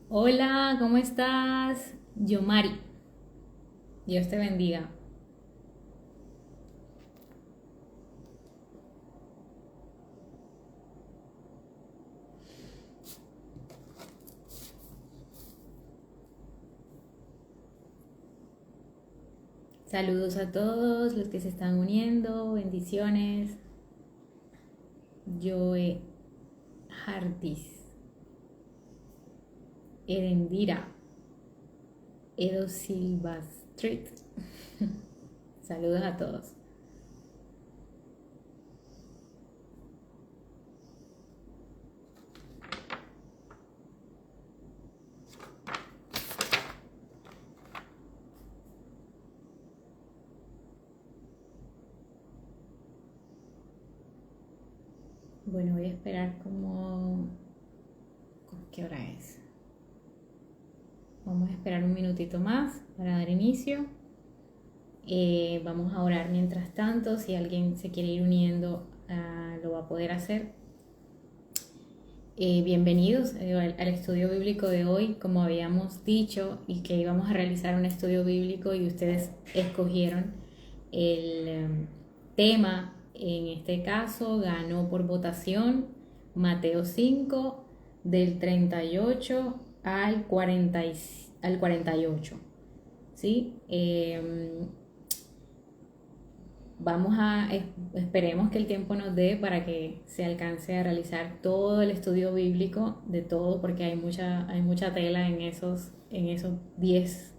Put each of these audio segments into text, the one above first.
Hola, ¿cómo estás? Yomari, Dios te bendiga. Saludos a todos los que se están uniendo, bendiciones. Joe Hartis, Erendira, Edo Silva Street. Saludos a todos. Bueno, voy a esperar como... ¿Qué hora es? Vamos a esperar un minutito más para dar inicio. Vamos a orar mientras tanto. Si alguien se quiere ir uniendo, lo va a poder hacer. Bienvenidos al estudio bíblico de hoy, como habíamos dicho, y que íbamos a realizar un estudio bíblico y ustedes escogieron el tema. En este caso ganó por votación Mateo 5 del 38 al 48. ¿Sí? Esperemos que el tiempo nos dé para que se alcance a realizar todo el estudio bíblico de todo, porque hay mucha tela en esos 10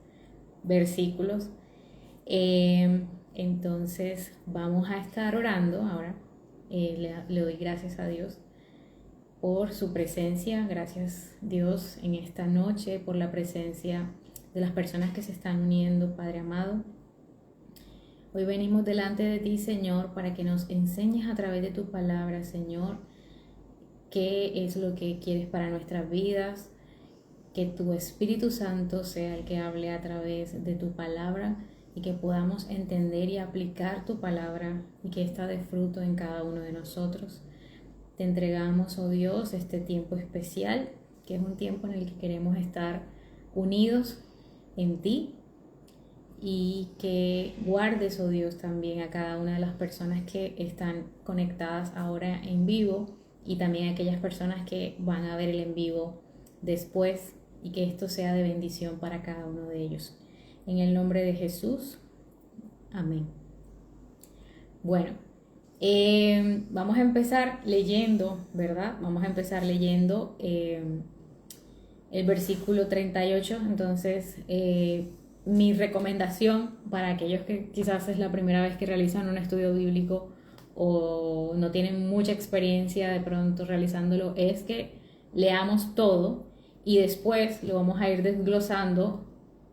versículos. Entonces vamos a estar orando ahora. Le doy gracias a Dios por su presencia. Gracias Dios en esta noche por la presencia de las personas que se están uniendo, Padre amado. Hoy venimos delante de ti, Señor, para que nos enseñes a través de tu palabra, Señor, qué es lo que quieres para nuestras vidas, que tu Espíritu Santo sea el que hable a través de tu palabra y que podamos entender y aplicar tu palabra y que ésta dé fruto en cada uno de nosotros. Te entregamos, oh Dios, este tiempo especial, que es un tiempo en el que queremos estar unidos en ti, y que guardes, oh Dios, también a cada una de las personas que están conectadas ahora en vivo y también a aquellas personas que van a ver el en vivo después, y que esto sea de bendición para cada uno de ellos. En el nombre de Jesús, amén. Bueno, vamos a empezar leyendo, ¿verdad? Vamos a empezar leyendo el versículo 38. Entonces, mi recomendación para aquellos que quizás es la primera vez que realizan un estudio bíblico o no tienen mucha experiencia de pronto realizándolo, es que leamos todo y después lo vamos a ir desglosando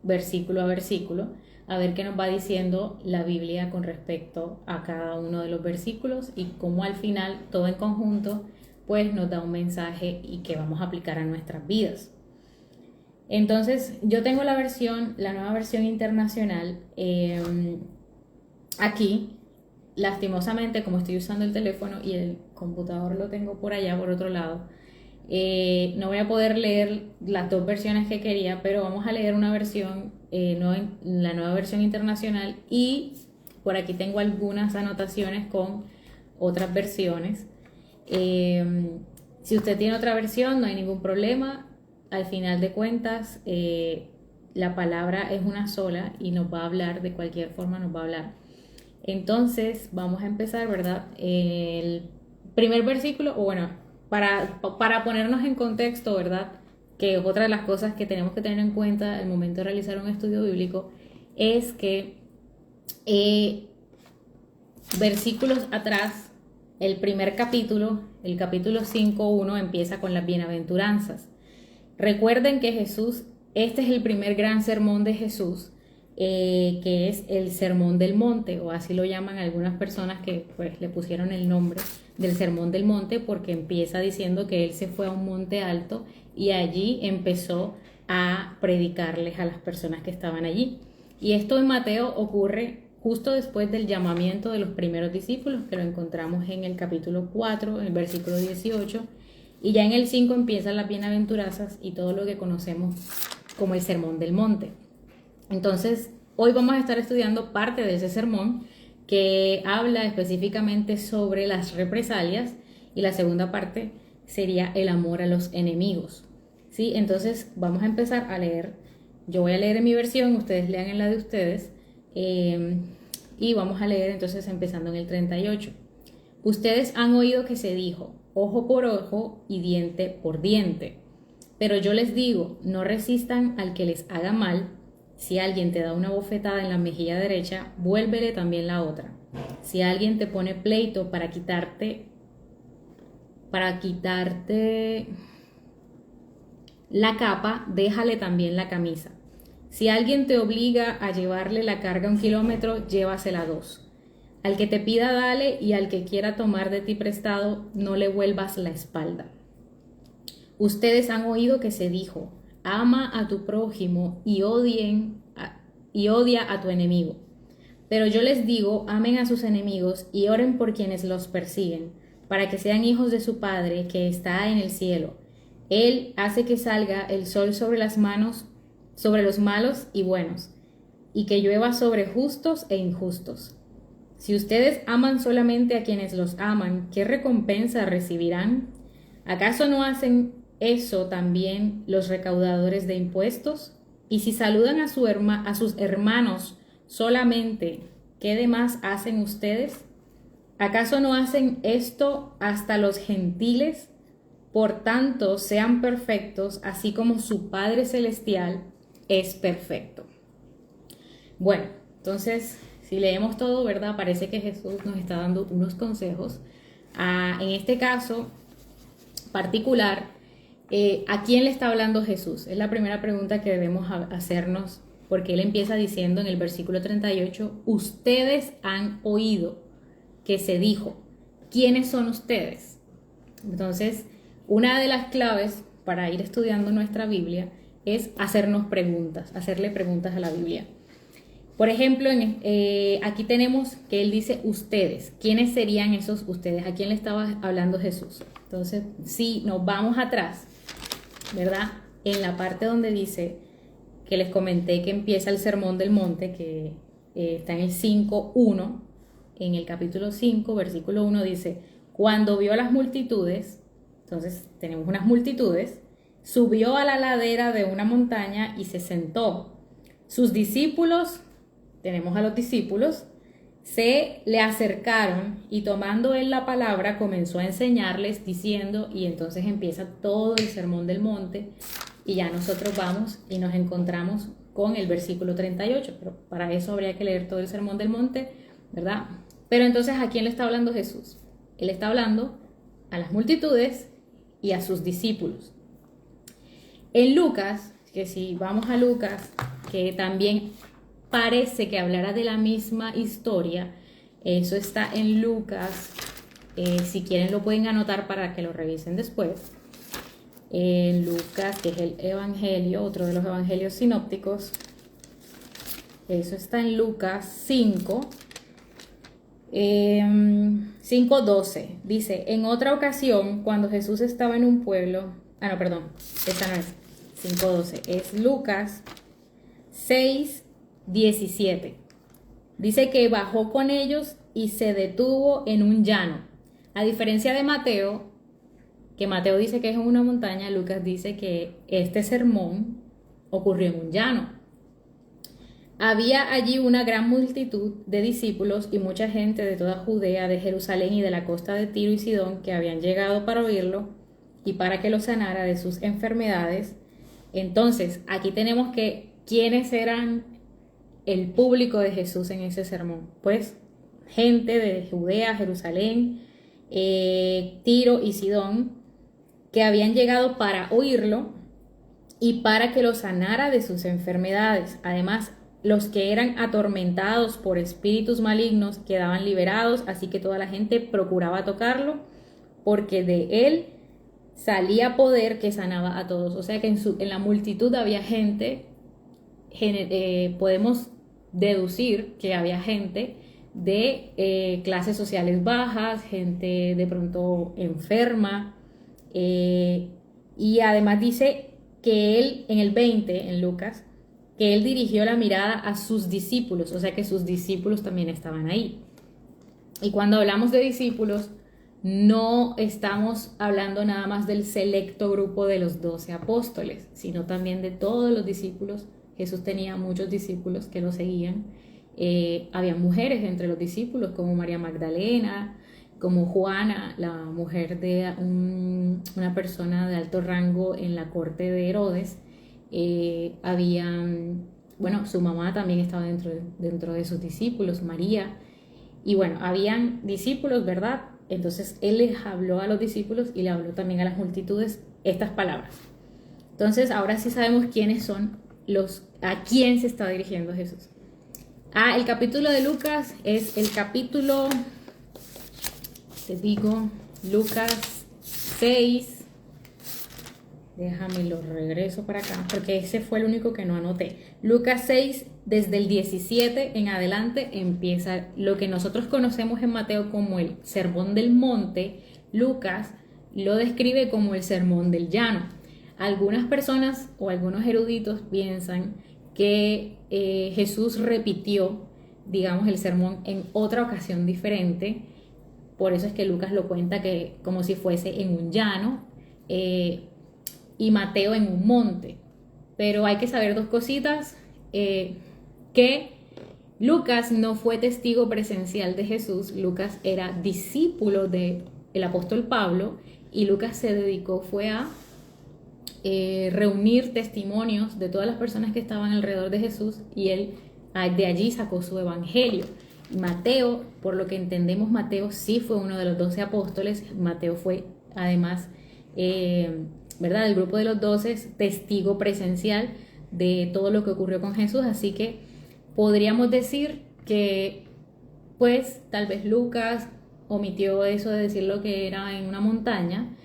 versículo a versículo, a ver qué nos va diciendo la Biblia con respecto a cada uno de los versículos, y cómo al final todo en conjunto pues nos da un mensaje y que vamos a aplicar a nuestras vidas. Entonces, yo tengo la nueva versión internacional. Aquí, lastimosamente, como estoy usando el teléfono y el computador lo tengo por allá, por otro lado, no voy a poder leer las dos versiones que quería, pero vamos a leer una versión, la nueva versión internacional, y por aquí tengo algunas anotaciones con otras versiones. Si usted tiene otra versión, no hay ningún problema. Al final de cuentas, la palabra es una sola y nos va a hablar, de cualquier forma nos va a hablar. Entonces, vamos a empezar, ¿verdad? El primer versículo, o bueno, para ponernos en contexto, ¿verdad? Que otra de las cosas que tenemos que tener en cuenta al momento de realizar un estudio bíblico es que versículos atrás, el primer capítulo, el capítulo 5:1, empieza con las bienaventuranzas. Recuerden que Jesús, este es el primer gran sermón de Jesús, que es el Sermón del Monte, o así lo llaman algunas personas que pues le pusieron el nombre del Sermón del Monte, porque empieza diciendo que él se fue a un monte alto y allí empezó a predicarles a las personas que estaban allí. Y esto en Mateo ocurre justo después del llamamiento de los primeros discípulos, que lo encontramos en el capítulo 4, el versículo 18, Y ya en el 5 empiezan las bienaventuranzas y todo lo que conocemos como el Sermón del Monte. Entonces, hoy vamos a estar estudiando parte de ese sermón que habla específicamente sobre las represalias, y la segunda parte sería el amor a los enemigos. ¿Sí? Entonces, vamos a empezar a leer. Yo voy a leer en mi versión, ustedes lean en la de ustedes, y vamos a leer entonces empezando en el 38. Ustedes han oído que se dijo, ojo por ojo y diente por diente. Pero yo les digo, no resistan al que les haga mal. Si alguien te da una bofetada en la mejilla derecha, vuélvele también la otra. Si alguien te pone pleito para quitarte la capa, déjale también la camisa. Si alguien te obliga a llevarle la carga 1 kilómetro, llévasela 2. Al que te pida, dale, y al que quiera tomar de ti prestado, no le vuelvas la espalda. Ustedes han oído que se dijo, ama a tu prójimo y odia a tu enemigo. Pero yo les digo, amen a sus enemigos y oren por quienes los persiguen, para que sean hijos de su Padre que está en el cielo. Él hace que salga el sol sobre los malos y buenos, y que llueva sobre justos e injustos. Si ustedes aman solamente a quienes los aman, ¿qué recompensa recibirán? ¿Acaso no hacen eso también los recaudadores de impuestos? Y si saludan a sus hermanos solamente, ¿qué demás hacen ustedes? ¿Acaso no hacen esto hasta los gentiles? Por tanto, sean perfectos, así como su Padre Celestial es perfecto. Bueno, entonces, si leemos todo, ¿verdad? Parece que Jesús nos está dando unos consejos. En este caso particular, ¿a quién le está hablando Jesús? Es la primera pregunta que debemos hacernos, porque él empieza diciendo en el versículo 38, ustedes han oído que se dijo. ¿Quiénes son ustedes? Entonces, una de las claves para ir estudiando nuestra Biblia es hacernos preguntas, hacerle preguntas a la Biblia. Por ejemplo, aquí tenemos que él dice ustedes. ¿Quiénes serían esos ustedes? ¿A quién le estaba hablando Jesús? Entonces, si nos vamos atrás, ¿verdad? En la parte donde dice que les comenté que empieza el Sermón del Monte, que está en el 5:1, en el capítulo 5, versículo 1 dice, cuando vio a las multitudes, entonces tenemos unas multitudes, subió a la ladera de una montaña y se sentó. Sus discípulos, tenemos a los discípulos, se le acercaron y tomando él la palabra comenzó a enseñarles diciendo, y entonces empieza todo el Sermón del Monte y ya nosotros vamos y nos encontramos con el versículo 38, pero para eso habría que leer todo el Sermón del Monte, ¿verdad? Pero entonces, ¿a quién le está hablando Jesús? Él está hablando a las multitudes y a sus discípulos. En Lucas, que si vamos a Lucas, que también parece que hablará de la misma historia, eso está en Lucas, si quieren lo pueden anotar para que lo revisen después. En Lucas, que es el evangelio, otro de los evangelios sinópticos, eso está en Lucas 5:12, dice, en otra ocasión, cuando Jesús estaba en un pueblo, esta no es 5:12, es Lucas 6:17, dice que bajó con ellos y se detuvo en un llano, a diferencia de Mateo, que Mateo dice que es en una montaña, Lucas dice que este sermón ocurrió en un llano. Había allí una gran multitud de discípulos y mucha gente de toda Judea, de Jerusalén y de la costa de Tiro y Sidón que habían llegado para oírlo y para que lo sanara de sus enfermedades. Entonces, aquí tenemos que quiénes eran el público de Jesús en ese sermón. Pues gente de Judea, Jerusalén, Tiro y Sidón que habían llegado para oírlo y para que lo sanara de sus enfermedades. Además, los que eran atormentados por espíritus malignos quedaban liberados, así que toda la gente procuraba tocarlo, porque de él salía poder que sanaba a todos. O sea que en la multitud había gente, podemos deducir que había gente de clases sociales bajas, gente de pronto enferma, Y además dice que él, en el 20, en Lucas, que él dirigió la mirada a sus discípulos, o sea que sus discípulos también estaban ahí. Y cuando hablamos de discípulos, no estamos hablando nada más del selecto grupo de los 12 apóstoles, sino también de todos los discípulos. Jesús tenía muchos discípulos que lo seguían. Había mujeres entre los discípulos, como María Magdalena, como Juana, la mujer de una persona de alto rango en la corte de Herodes. Bueno, su mamá también estaba dentro de sus discípulos, María. Y bueno, habían discípulos, ¿verdad? Entonces él les habló a los discípulos y le habló también a las multitudes estas palabras. Entonces ahora sí sabemos quiénes son a quién se está dirigiendo Jesús. El capítulo de Lucas es el capítulo, te digo, Lucas 6. Déjame lo regreso para acá, porque ese fue el único que no anoté. Lucas 6, desde el 17 en adelante, empieza lo que nosotros conocemos en Mateo como el Sermón del Monte. Lucas lo describe como el Sermón del Llano. Algunas personas o algunos eruditos piensan que Jesús repitió, digamos, el sermón en otra ocasión diferente. Por eso es que Lucas lo cuenta que como si fuese en un llano. Y Mateo en un monte. Pero hay que saber dos cositas, que Lucas no fue testigo presencial de Jesús. Lucas era discípulo del apóstol Pablo y Lucas se dedicó fue a reunir testimonios de todas las personas que estaban alrededor de Jesús y él de allí sacó su evangelio. Mateo, por lo que entendemos, Mateo sí fue uno de los 12 apóstoles. Mateo fue además ¿verdad? El grupo de los 12 es testigo presencial de todo lo que ocurrió con Jesús, así que podríamos decir que pues tal vez Lucas omitió eso de decir lo que era en una montaña,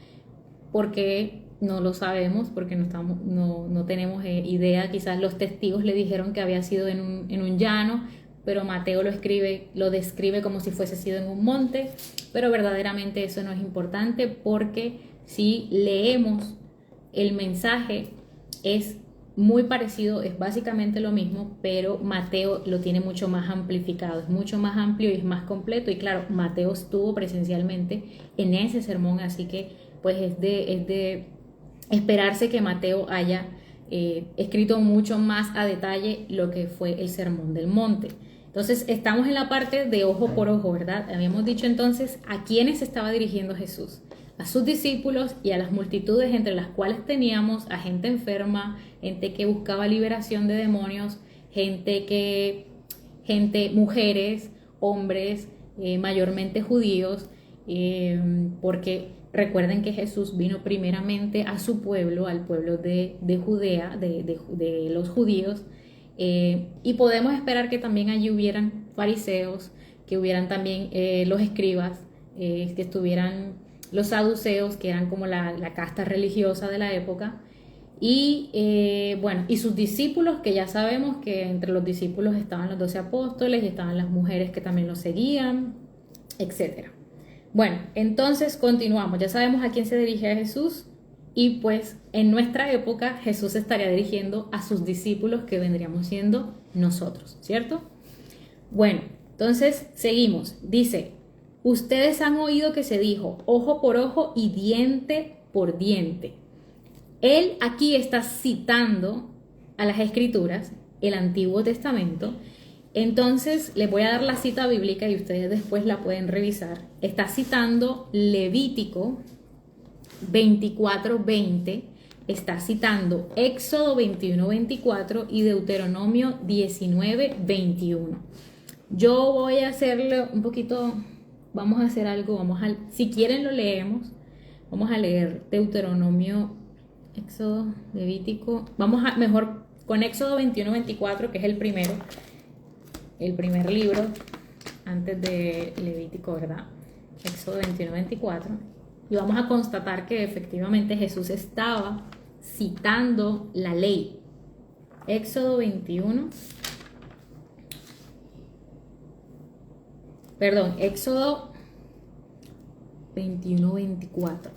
porque no lo sabemos, porque no tenemos idea. Quizás los testigos le dijeron que había sido en un llano, pero Mateo lo describe como si fuese sido en un monte, pero verdaderamente eso no es importante, porque si leemos el mensaje es muy parecido, es básicamente lo mismo, pero Mateo lo tiene mucho más amplificado, es mucho más amplio y es más completo. Y claro, Mateo estuvo presencialmente en ese sermón, así que pues es de esperarse que Mateo haya escrito mucho más a detalle lo que fue el Sermón del Monte. Entonces estamos en la parte de ojo por ojo, ¿verdad? Habíamos dicho entonces a quiénes se estaba dirigiendo Jesús: a sus discípulos y a las multitudes, entre las cuales teníamos a gente enferma, gente que buscaba liberación de demonios, mujeres, hombres, mayormente judíos, porque recuerden que Jesús vino primeramente a su pueblo, al pueblo de Judea, de los judíos, y podemos esperar que también allí hubieran fariseos, que hubieran también los escribas, que estuvieran los saduceos, que eran como la casta religiosa de la época, y bueno, y sus discípulos, que ya sabemos que entre los discípulos estaban los 12 apóstoles y estaban las mujeres que también los seguían, etcétera. Bueno, entonces continuamos, ya sabemos a quién se dirige Jesús, y pues en nuestra época Jesús estaría dirigiendo a sus discípulos, que vendríamos siendo nosotros, ¿cierto? Bueno, entonces seguimos, dice: ustedes han oído que se dijo ojo por ojo y diente por diente. Él aquí está citando a las Escrituras, el Antiguo Testamento. Entonces les voy a dar la cita bíblica y ustedes después la pueden revisar. Está citando Levítico 24:20, está citando Éxodo 21:24 y Deuteronomio 19:21. Yo voy a hacerle un poquito, vamos a hacer algo, si quieren lo leemos. Vamos a leer Deuteronomio, Éxodo, Levítico. Mejor con Éxodo 21:24, que es el primer libro antes de Levítico, ¿verdad? Éxodo 21:24. Y vamos a constatar que efectivamente Jesús estaba citando la ley. Éxodo 21. Perdón, Éxodo 21:24.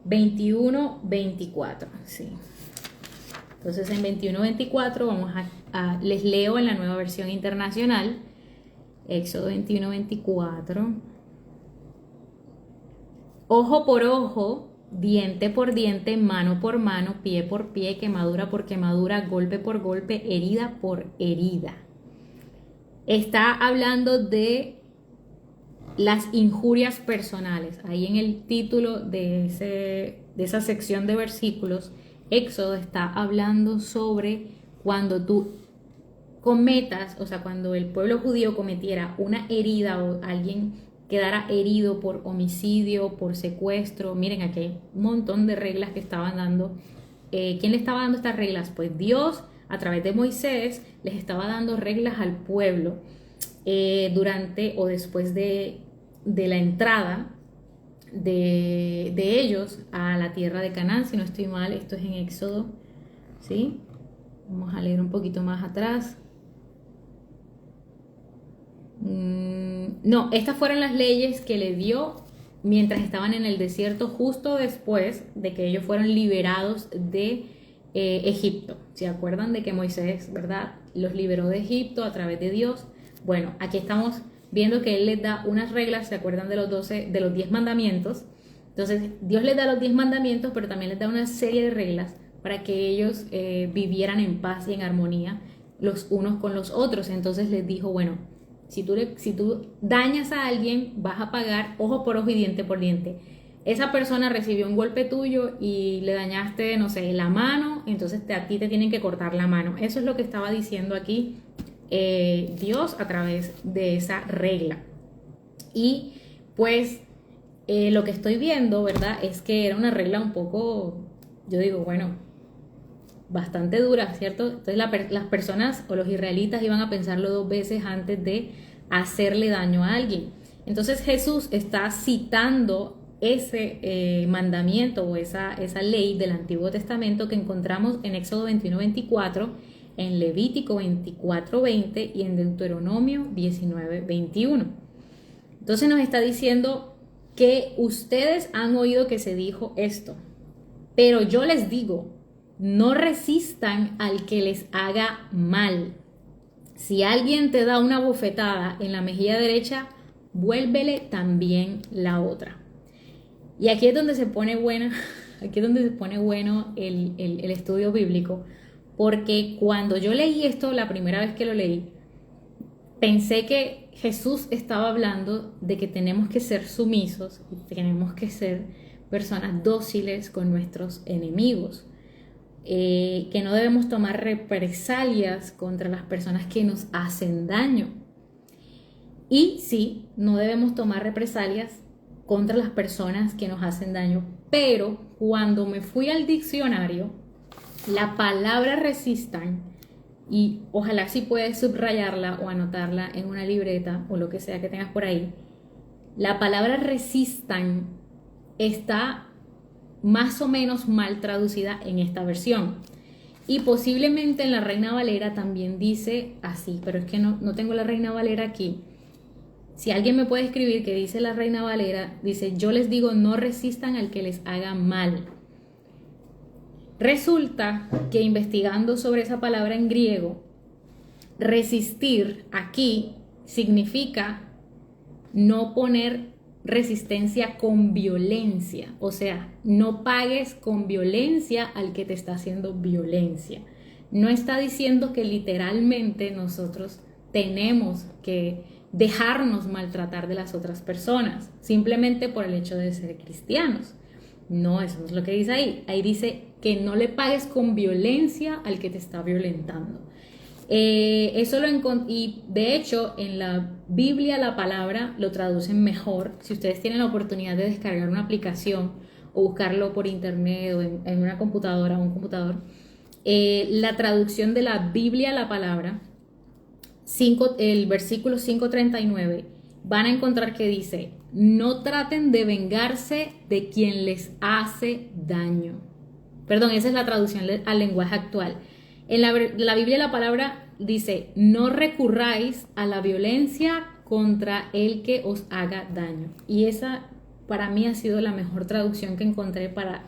21-24, sí. Entonces en 21-24 les leo en la nueva versión internacional, Éxodo 21-24. Ojo por ojo, diente por diente, mano por mano, pie por pie, quemadura por quemadura, golpe por golpe, herida por herida. Está hablando de las injurias personales. Ahí en el título de esa sección de versículos, Éxodo está hablando sobre cuando tú cometas, o sea, cuando el pueblo judío cometiera una herida o alguien quedara herido por homicidio, por secuestro. Miren, aquí hay un montón de reglas que estaban dando. ¿Quién le estaba dando estas reglas? Pues Dios, a través de Moisés, les estaba dando reglas al pueblo durante o después de la entrada de ellos a la tierra de Canaán. Si no estoy mal, esto es en Éxodo, ¿sí? Vamos a leer un poquito más atrás. No, estas fueron las leyes que le dio mientras estaban en el desierto, justo después de que ellos fueron liberados de Egipto. ¿Se acuerdan de que Moisés, verdad, los liberó de Egipto a través de Dios? Bueno, aquí estamos viendo que Él les da unas reglas. ¿Se acuerdan de los 10 mandamientos? Entonces, Dios les da los 10 mandamientos, pero también les da una serie de reglas para que ellos vivieran en paz y en armonía los unos con los otros. Entonces les dijo, bueno, si tú dañas a alguien, vas a pagar ojo por ojo y diente por diente. Esa persona recibió un golpe tuyo y le dañaste, no sé, la mano, entonces a ti te tienen que cortar la mano. Eso es lo que estaba diciendo aquí Dios a través de esa regla. Y pues lo que estoy viendo, ¿verdad? Es que era una regla un poco, yo digo, bueno, bastante dura, ¿cierto? Entonces las personas o los israelitas iban a pensarlo 2 veces antes de hacerle daño a alguien. Entonces Jesús está citando ese mandamiento o esa ley del Antiguo Testamento que encontramos en Éxodo 21-24, en Levítico 24-20 y en Deuteronomio 19-21. Entonces nos está diciendo que ustedes han oído que se dijo esto, pero yo les digo, no resistan al que les haga mal. Si alguien te da una bofetada en la mejilla derecha, vuélvele también la otra. Y aquí es donde se pone bueno el estudio bíblico, porque cuando yo leí esto la primera vez que lo leí, pensé que Jesús estaba hablando de que tenemos que ser sumisos y tenemos que ser personas dóciles con nuestros enemigos. Que no debemos tomar represalias contra las personas que nos hacen daño. Y sí, no debemos tomar represalias contra las personas que nos hacen daño. Pero cuando me fui al diccionario, la palabra resistan, y ojalá si puedes subrayarla o anotarla en una libreta o lo que sea que tengas por ahí, la palabra resistan está más o menos mal traducida en esta versión. Y posiblemente en la Reina Valera también dice así, pero es que no tengo la Reina Valera aquí. Si alguien me puede escribir que dice la Reina Valera, dice, yo les digo, no resistan al que les haga mal. Resulta que investigando sobre esa palabra en griego, resistir aquí significa no poner resistencia con violencia, o sea, no pagues con violencia al que te está haciendo violencia. No está diciendo que literalmente nosotros tenemos que dejarnos maltratar de las otras personas, simplemente por el hecho de ser cristianos. No, eso no es lo que dice ahí. Ahí dice que no le pagues con violencia al que te está violentando. Eso lo encontré, y de hecho en la Biblia la palabra lo traducen mejor. Si ustedes tienen la oportunidad de descargar una aplicación o buscarlo por internet o en una computadora o un computador, la traducción de la Biblia la palabra, el versículo 5:39, van a encontrar que dice, no traten de vengarse de quien les hace daño. Perdón, esa es la traducción al lenguaje actual. En la Biblia la palabra dice, no recurráis a la violencia contra el que os haga daño. Y esa para mí ha sido la mejor traducción que encontré para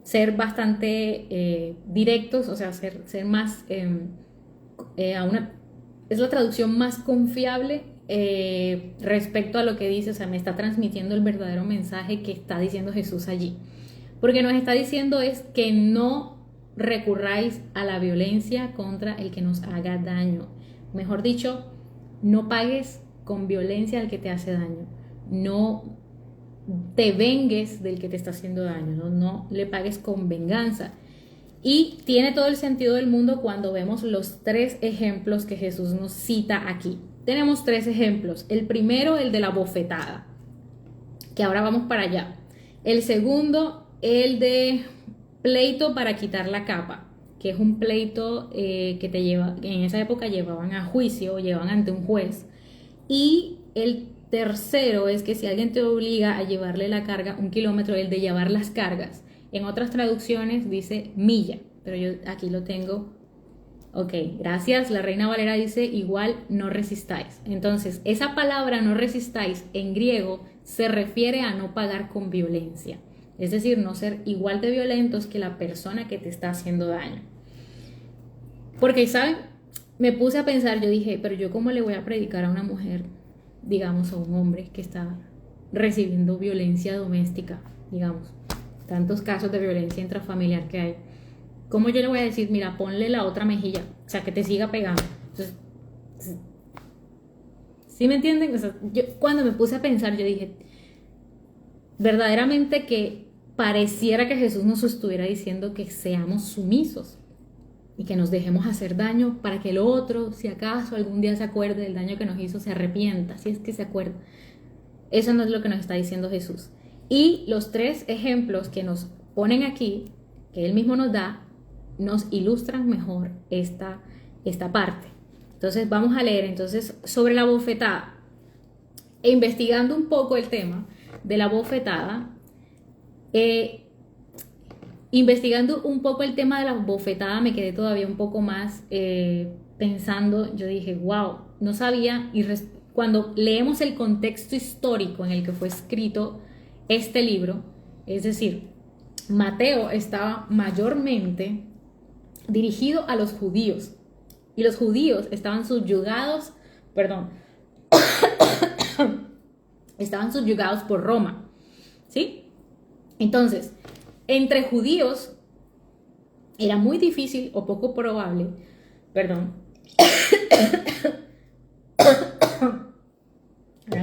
ser bastante directos, o sea, ser más es la traducción más confiable respecto a lo que dice, o sea, me está transmitiendo el verdadero mensaje que está diciendo Jesús allí. Porque nos está diciendo es que no recurráis a la violencia contra el que nos haga daño. Mejor dicho, no pagues con violencia al que te hace daño. No te vengues del que te está haciendo daño, no le pagues con venganza. Y tiene todo el sentido del mundo cuando vemos los 3 ejemplos que Jesús nos cita aquí. Tenemos 3 ejemplos. El primero, el de la bofetada, que ahora vamos para allá. El segundo, el de pleito para quitar la capa, que es un pleito que te lleva, en esa época llevaban a juicio, llevaban ante un juez. Y el tercero es que si alguien te obliga a llevarle la carga 1 kilómetro, el de llevar las cargas. En otras traducciones dice milla, pero yo aquí lo tengo. Ok, gracias. La Reina Valera dice igual no resistáis. Entonces, esa palabra no resistáis en griego se refiere a no pagar con violencia. Es decir, no ser igual de violentos que la persona que te está haciendo daño. Porque, ¿saben? Me puse a pensar, yo dije, pero yo cómo le voy a predicar a una mujer, digamos, a un hombre que está recibiendo violencia doméstica, digamos, tantos casos de violencia intrafamiliar que hay. ¿Cómo yo le voy a decir, mira, ponle la otra mejilla, o sea, que te siga pegando? Entonces, ¿sí me entienden? O sea, yo cuando me puse a pensar, yo dije, verdaderamente que pareciera que Jesús nos estuviera diciendo que seamos sumisos y que nos dejemos hacer daño para que el otro, si acaso algún día se acuerde del daño que nos hizo, se arrepienta, si es que se acuerda. Eso no es lo que nos está diciendo Jesús. Y los 3 ejemplos que nos ponen aquí, que Él mismo nos da, nos ilustran mejor esta parte. Entonces vamos a leer entonces sobre la bofetada. E investigando un poco el tema de la bofetada, me quedé todavía un poco más pensando, yo dije, wow, no sabía, y cuando leemos el contexto histórico en el que fue escrito este libro, es decir, Mateo estaba mayormente dirigido a los judíos, y los judíos estaban subyugados, estaban subyugados por Roma, ¿sí? Entonces, entre judíos era muy difícil o poco probable, ahora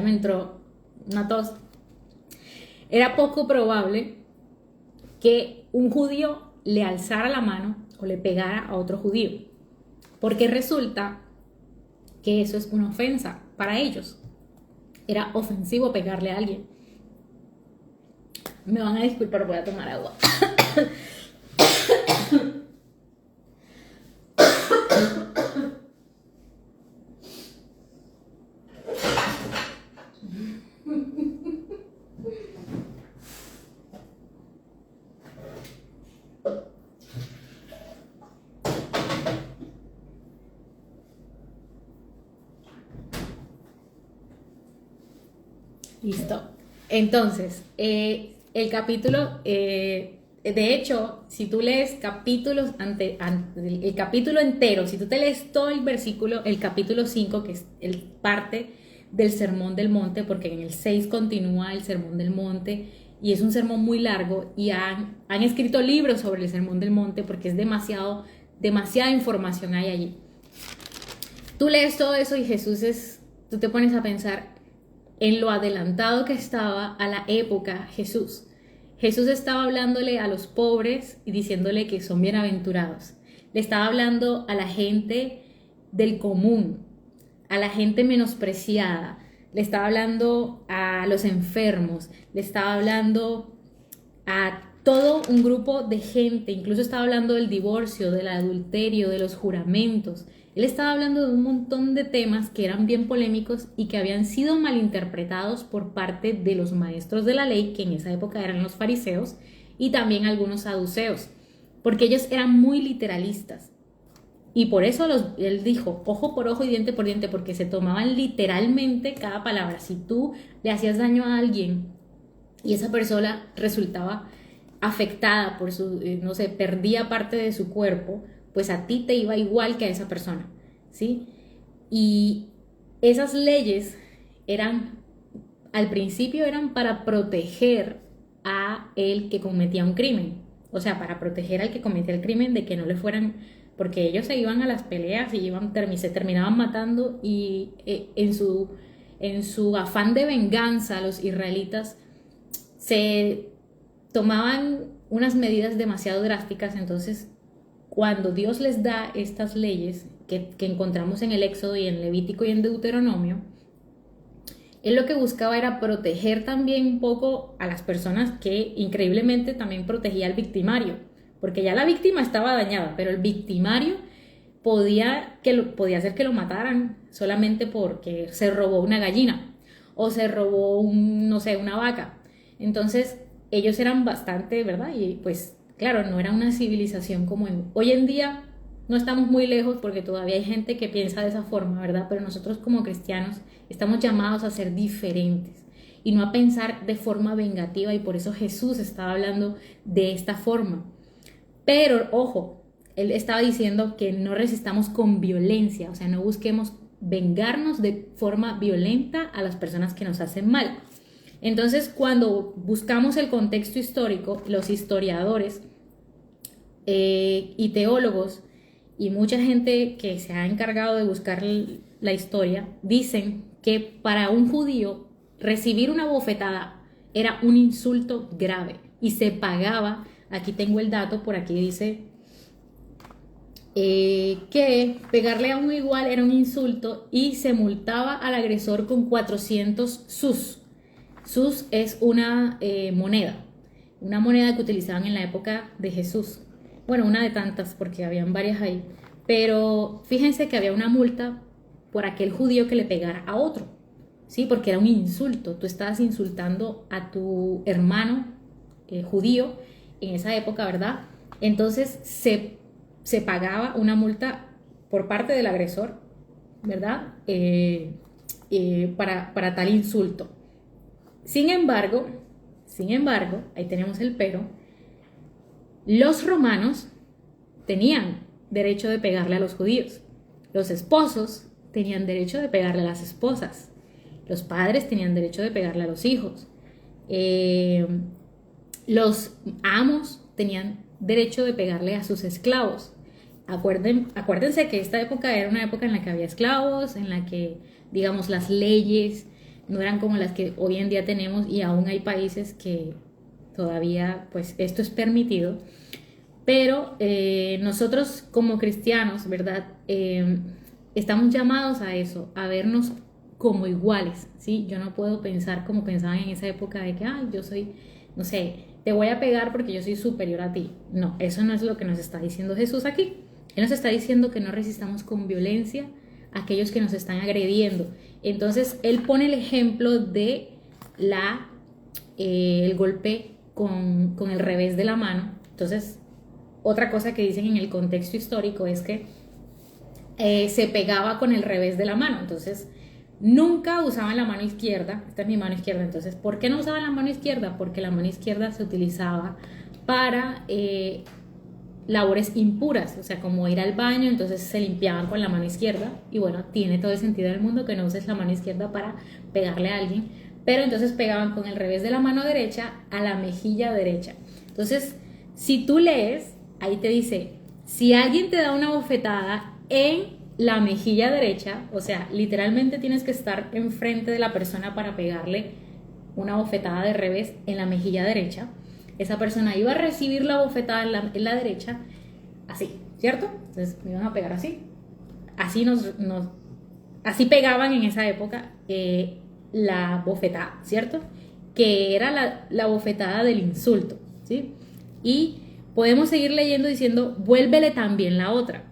me entró una tos, era poco probable que un judío le alzara la mano o le pegara a otro judío, porque resulta que eso es una ofensa para ellos. Era ofensivo pegarle a alguien. Me van a disculpar, voy a tomar agua. Listo. Entonces, el capítulo, de hecho, si tú lees capítulos el capítulo entero, si tú te lees todo el versículo, el capítulo 5, que es el parte del Sermón del Monte, porque en el 6 continúa el Sermón del Monte, y es un sermón muy largo, y han escrito libros sobre el Sermón del Monte, porque es demasiada información hay allí. Tú lees todo eso y tú te pones a pensar en lo adelantado que estaba a la época Jesús. Jesús estaba hablándole a los pobres y diciéndole que son bienaventurados. Le estaba hablando a la gente del común, a la gente menospreciada. Le estaba hablando a los enfermos. Le estaba hablando a todo un grupo de gente. Incluso estaba hablando del divorcio, del adulterio, de los juramentos. Él estaba hablando de un montón de temas que eran bien polémicos y que habían sido malinterpretados por parte de los maestros de la ley, que en esa época eran los fariseos, y también algunos saduceos, porque ellos eran muy literalistas. Y por eso él dijo ojo por ojo y diente por diente, porque se tomaban literalmente cada palabra. Si tú le hacías daño a alguien y esa persona resultaba afectada por su, no sé, perdía parte de su cuerpo, pues a ti te iba igual que a esa persona, ¿sí? Y esas leyes eran, al principio eran para proteger a el que cometía un crimen, o sea, para proteger al que cometía el crimen de que no le fueran, porque ellos se iban a las peleas y se terminaban matando y en su afán de venganza los israelitas se tomaban unas medidas demasiado drásticas. Entonces cuando Dios les da estas leyes que encontramos en el Éxodo y en Levítico y en Deuteronomio, él lo que buscaba era proteger también un poco a las personas, que increíblemente también protegía al victimario, porque ya la víctima estaba dañada, pero el victimario podía hacer que lo mataran solamente porque se robó una gallina o se robó no sé, una vaca. Entonces ellos eran bastante, ¿verdad? Y pues claro, no era una civilización como hoy en día. No estamos muy lejos porque todavía hay gente que piensa de esa forma, ¿verdad? Pero nosotros como cristianos estamos llamados a ser diferentes y no a pensar de forma vengativa, y por eso Jesús estaba hablando de esta forma. Pero ojo, él estaba diciendo que no resistamos con violencia, o sea, no busquemos vengarnos de forma violenta a las personas que nos hacen mal. Entonces, cuando buscamos el contexto histórico, los historiadores y teólogos y mucha gente que se ha encargado de buscar la historia dicen que para un judío recibir una bofetada era un insulto grave y se pagaba. Aquí tengo el dato, por aquí dice que pegarle a un igual era un insulto y se multaba al agresor con 400 sus. Sus es una moneda que utilizaban en la época de Jesús. Bueno, una de tantas, porque habían varias ahí. Pero fíjense que había una multa por aquel judío que le pegara a otro, ¿sí? Porque era un insulto. Tú estabas insultando a tu hermano judío en esa época, ¿verdad? Entonces se pagaba una multa por parte del agresor, ¿verdad? Para tal insulto. Sin embargo, ahí tenemos el pero, los romanos tenían derecho de pegarle a los judíos. Los esposos tenían derecho de pegarle a las esposas. Los padres tenían derecho de pegarle a los hijos. Los amos tenían derecho de pegarle a sus esclavos. Acuérdense que esta época era una época en la que había esclavos, en la que, digamos, las leyes no eran como las que hoy en día tenemos, y aún hay países que todavía pues esto es permitido. Pero nosotros como cristianos, ¿verdad? Estamos llamados a eso, a vernos como iguales, ¿sí? Yo no puedo pensar como pensaban en esa época de que, yo soy, no sé, te voy a pegar porque yo soy superior a ti. No, eso no es lo que nos está diciendo Jesús aquí. Él nos está diciendo que no resistamos con violencia a aquellos que nos están agrediendo. Entonces, él pone el ejemplo de el golpe con el revés de la mano. Entonces, otra cosa que dicen en el contexto histórico es que se pegaba con el revés de la mano. Entonces, nunca usaban la mano izquierda. Esta es mi mano izquierda. Entonces, ¿por qué no usaban la mano izquierda? Porque la mano izquierda se utilizaba para labores impuras, o sea, como ir al baño. Entonces se limpiaban con la mano izquierda. Y bueno, tiene todo el sentido del mundo que no uses la mano izquierda para pegarle a alguien. Pero entonces pegaban con el revés de la mano derecha a la mejilla derecha. Entonces, si tú lees, ahí te dice, si alguien te da una bofetada en la mejilla derecha, o sea, literalmente tienes que estar enfrente de la persona para pegarle una bofetada de revés en la mejilla derecha. Esa persona iba a recibir la bofetada en la derecha, así, ¿cierto? Entonces me iban a pegar así. Así pegaban en esa época la bofetada, ¿cierto? Que era la bofetada del insulto, ¿sí? Y podemos seguir leyendo diciendo, vuélvele también la otra.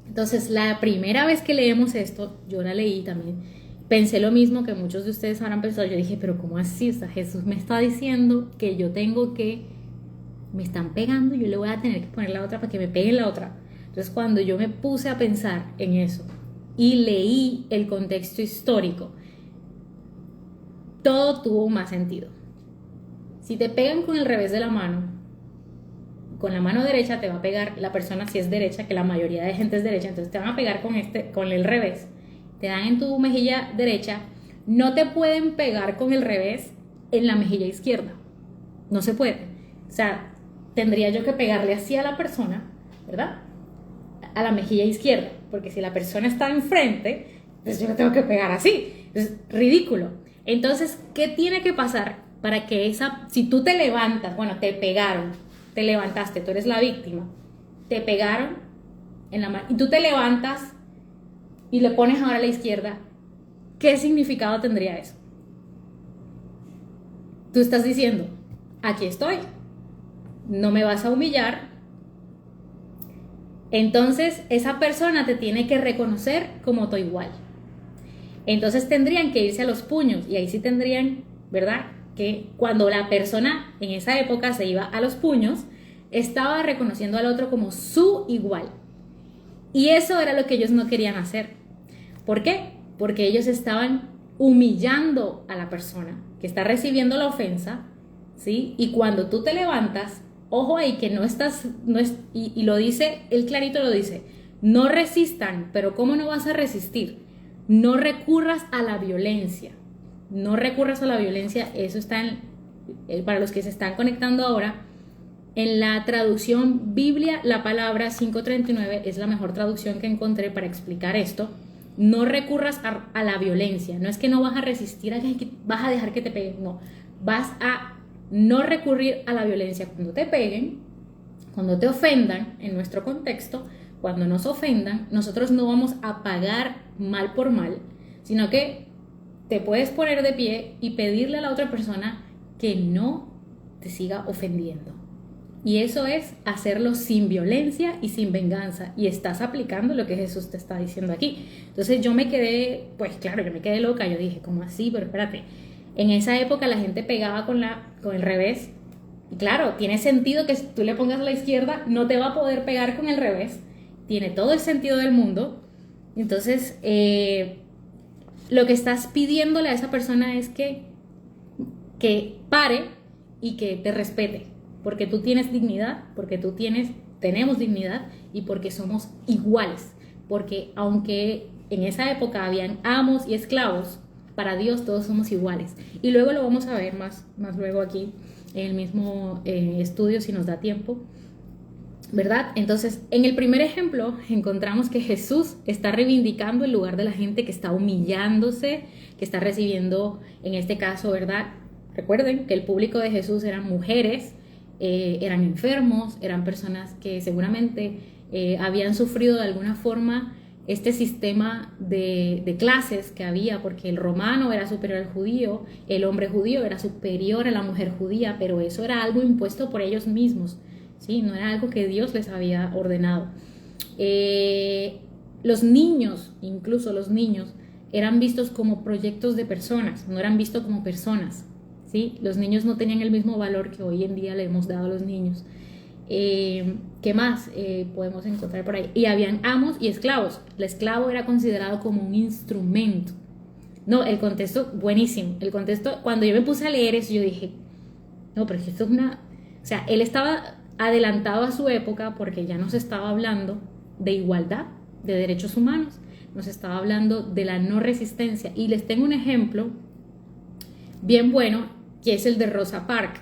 Entonces, la primera vez que leemos esto, yo la leí también, pensé lo mismo que muchos de ustedes habrán pensado. Yo dije, pero ¿cómo así? O sea, Jesús me está diciendo que me están pegando, yo le voy a tener que poner la otra para que me peguen la otra. Entonces, cuando yo me puse a pensar en eso y leí el contexto histórico, todo tuvo más sentido. Si te pegan con el revés de la mano, con la mano derecha te va a pegar la persona si es derecha, que la mayoría de gente es derecha, entonces te van a pegar con el revés. Te dan en tu mejilla derecha, no te pueden pegar con el revés en la mejilla izquierda. No se puede. O sea, tendría yo que pegarle así a la persona, ¿verdad? A la mejilla izquierda, porque si la persona está enfrente, pues yo le tengo que pegar así. Es ridículo. Entonces, ¿qué tiene que pasar para que si tú te levantas, bueno, te pegaron, te levantaste, tú eres la víctima, te pegaron en la mano, y tú te levantas y le pones ahora a la izquierda, ¿qué significado tendría eso? Tú estás diciendo, aquí estoy, no me vas a humillar. Entonces esa persona te tiene que reconocer como tu igual. Entonces tendrían que irse a los puños, y ahí sí tendrían, ¿verdad? Que cuando la persona en esa época se iba a los puños, estaba reconociendo al otro como su igual. Y eso era lo que ellos no querían hacer. ¿Por qué? Porque ellos estaban humillando a la persona que está recibiendo la ofensa, ¿sí? Y cuando tú te levantas, ojo ahí que no estás, y lo dice, él clarito lo dice, no resistan, pero ¿cómo no vas a resistir? No recurras a la violencia, no recurras a la violencia, eso está para los que se están conectando ahora, en la traducción Biblia, la palabra 539 es la mejor traducción que encontré para explicar esto. No recurras a la violencia, no es que no vas a resistir, vas a dejar que te peguen, no, vas a no recurrir a la violencia cuando te peguen, cuando te ofendan, en nuestro contexto, cuando nos ofendan, nosotros no vamos a pagar mal por mal, sino que te puedes poner de pie y pedirle a la otra persona que no te siga ofendiendo. Y eso es hacerlo sin violencia y sin venganza. Y estás aplicando lo que Jesús te está diciendo aquí. Entonces yo me quedé, pues claro, yo me quedé loca. Yo dije, ¿cómo así? Pero espérate. En esa época la gente pegaba con el revés. Y claro, tiene sentido que si tú le pongas a la izquierda, no te va a poder pegar con el revés. Tiene todo el sentido del mundo. Entonces, lo que estás pidiéndole a esa persona es que pare y que te respete. Porque tú tienes dignidad, porque tenemos dignidad y porque somos iguales. Porque aunque en esa época habían amos y esclavos, para Dios todos somos iguales. Y luego lo vamos a ver más luego aquí en el mismo estudio si nos da tiempo, ¿verdad? Entonces, en el primer ejemplo encontramos que Jesús está reivindicando el lugar de la gente que está humillándose, que está recibiendo, en este caso, ¿verdad? Recuerden que el público de Jesús eran mujeres, eran enfermos, eran personas que seguramente habían sufrido de alguna forma este sistema de clases que había, porque el romano era superior al judío, el hombre judío era superior a la mujer judía, pero eso era algo impuesto por ellos mismos, ¿sí? No era algo que Dios les había ordenado. Los niños, incluso los niños, eran vistos como proyectos de personas, no eran vistos como personas. ¿Sí? Los niños no tenían el mismo valor que hoy en día le hemos dado a los niños. ¿Qué más podemos encontrar por ahí? Y habían amos y esclavos. El esclavo era considerado como un instrumento. No, el contexto, buenísimo. El contexto, cuando yo me puse a leer eso, yo dije, no, pero esto es una... O sea, él estaba adelantado a su época porque ya nos estaba hablando de igualdad, de derechos humanos. Nos estaba hablando de la no resistencia. Y les tengo un ejemplo bien bueno, que es el de Rosa Parks.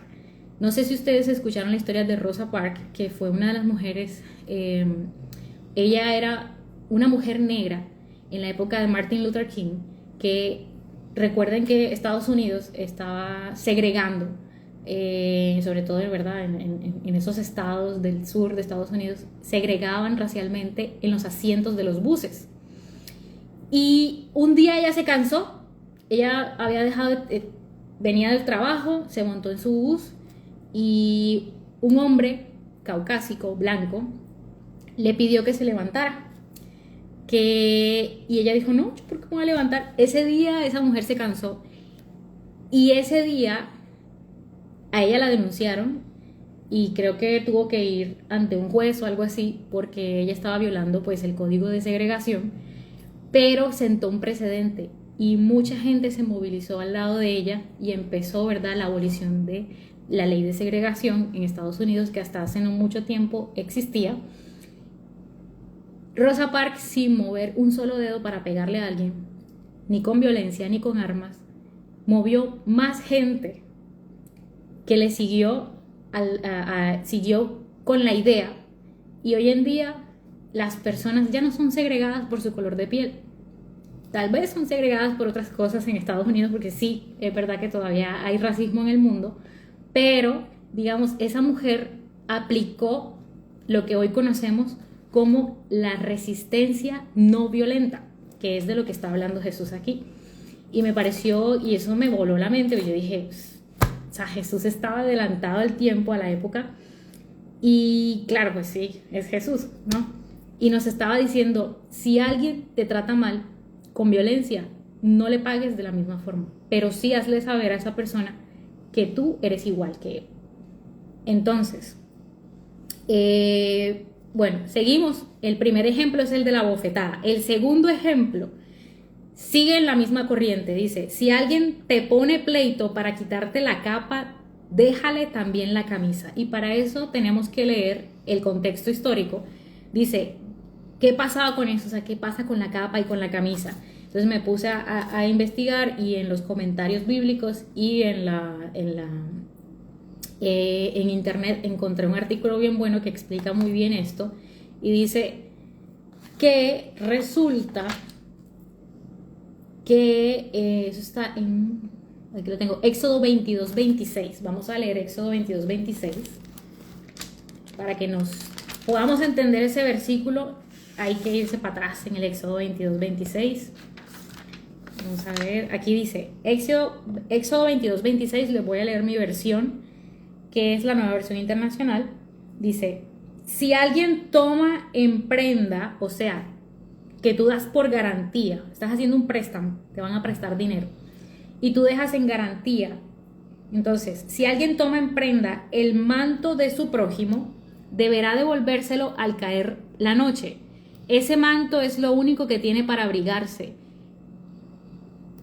No sé si ustedes escucharon la historia de Rosa Parks, que fue una de las mujeres, ella era una mujer negra en la época de Martin Luther King, que recuerden que Estados Unidos estaba segregando, sobre todo ¿verdad? En esos estados del sur de Estados Unidos, segregaban racialmente en los asientos de los buses. Y un día ella se cansó, ella había venía del trabajo, se montó en su bus y un hombre caucásico, blanco, le pidió que se levantara. Y ella dijo, no, ¿por qué me voy a levantar? Ese día esa mujer se cansó y ese día a ella la denunciaron y creo que tuvo que ir ante un juez o algo así porque ella estaba violando pues el código de segregación, pero sentó un precedente. Y mucha gente se movilizó al lado de ella y empezó, ¿verdad?, la abolición de la ley de segregación en Estados Unidos, que hasta hace no mucho tiempo existía. Rosa Parks, sin mover un solo dedo para pegarle a alguien, ni con violencia ni con armas, movió más gente que le siguió con la idea, y hoy en día las personas ya no son segregadas por su color de piel. Tal vez son segregadas por otras cosas en Estados Unidos, porque sí, es verdad que todavía hay racismo en el mundo, pero digamos, esa mujer aplicó lo que hoy conocemos como la resistencia no violenta, que es de lo que está hablando Jesús aquí. Y me pareció, y eso me voló la mente, y yo dije, o sea, Jesús estaba adelantado al tiempo, a la época, y claro, pues sí, es Jesús, ¿no? Y nos estaba diciendo, si alguien te trata mal, con violencia, no le pagues de la misma forma, pero sí hazle saber a esa persona que tú eres igual que él. Entonces, bueno, seguimos. El primer ejemplo es el de la bofetada. El segundo ejemplo sigue en la misma corriente. Dice, si alguien te pone pleito para quitarte la capa, déjale también la camisa. Y para eso tenemos que leer el contexto histórico. Dice, ¿qué pasaba con eso? O sea, ¿qué pasa con la capa y con la camisa? Entonces me puse a investigar, y en los comentarios bíblicos y en internet encontré un artículo bien bueno que explica muy bien esto, y dice que resulta que eso está en, aquí lo tengo, Éxodo 22:26. Vamos a leer Éxodo 22:26 para que nos podamos entender ese versículo. Hay que irse para atrás en el Éxodo 22:26. Vamos a ver, aquí dice Éxodo 22:26. Les voy a leer mi versión, que es la Nueva Versión Internacional. Dice, si alguien toma en prenda, o sea, que tú das por garantía, estás haciendo un préstamo, te van a prestar dinero, y tú dejas en garantía, entonces, si alguien toma en prenda el manto de su prójimo, deberá devolvérselo al caer la noche. Ese manto es lo único que tiene para abrigarse.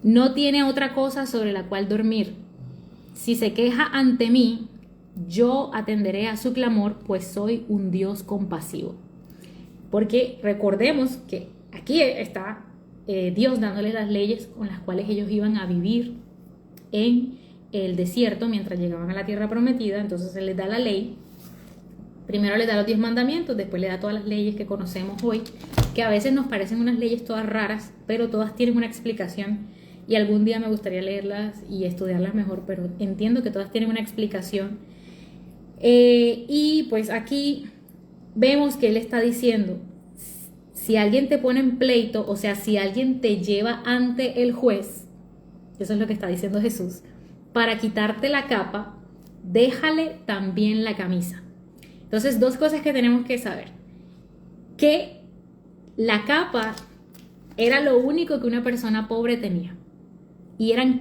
No tiene otra cosa sobre la cual dormir. Si se queja ante mí, yo atenderé a su clamor, pues soy un Dios compasivo. Porque recordemos que aquí está Dios dándoles las leyes con las cuales ellos iban a vivir en el desierto mientras llegaban a la tierra prometida. Entonces Él les da la ley. Primero les da los 10 mandamientos, después les da todas las leyes que conocemos hoy, que a veces nos parecen unas leyes todas raras, pero todas tienen una explicación, y algún día me gustaría leerlas y estudiarlas mejor, pero entiendo que todas tienen una explicación. Y pues aquí vemos que Él está diciendo, si alguien te pone en pleito, o sea, si alguien te lleva ante el juez, eso es lo que está diciendo Jesús, para quitarte la capa, déjale también la camisa. Entonces, dos cosas que tenemos que saber. Que la capa era lo único que una persona pobre tenía. Y eran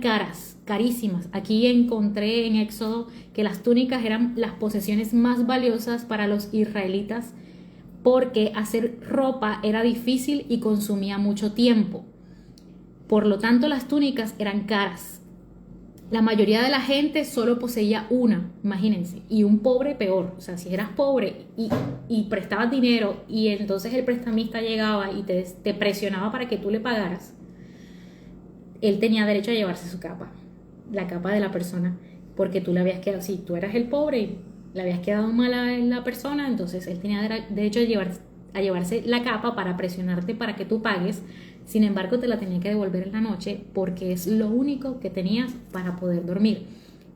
carísimas. Aquí encontré en Éxodo que las túnicas eran las posesiones más valiosas para los israelitas, porque hacer ropa era difícil y consumía mucho tiempo. Por lo tanto, las túnicas eran caras. La mayoría de la gente solo poseía una, imagínense, y un pobre peor. O sea, si eras pobre y prestabas dinero, y entonces el prestamista llegaba y te presionaba para que tú le pagaras, él tenía derecho a llevarse su capa, la capa de la persona, porque tú le habías quedado, si tú eras el pobre y le habías quedado mala en la persona, entonces él tenía derecho a llevarse la capa para presionarte para que tú pagues. Sin embargo, te la tenía que devolver en la noche, porque es lo único que tenías para poder dormir.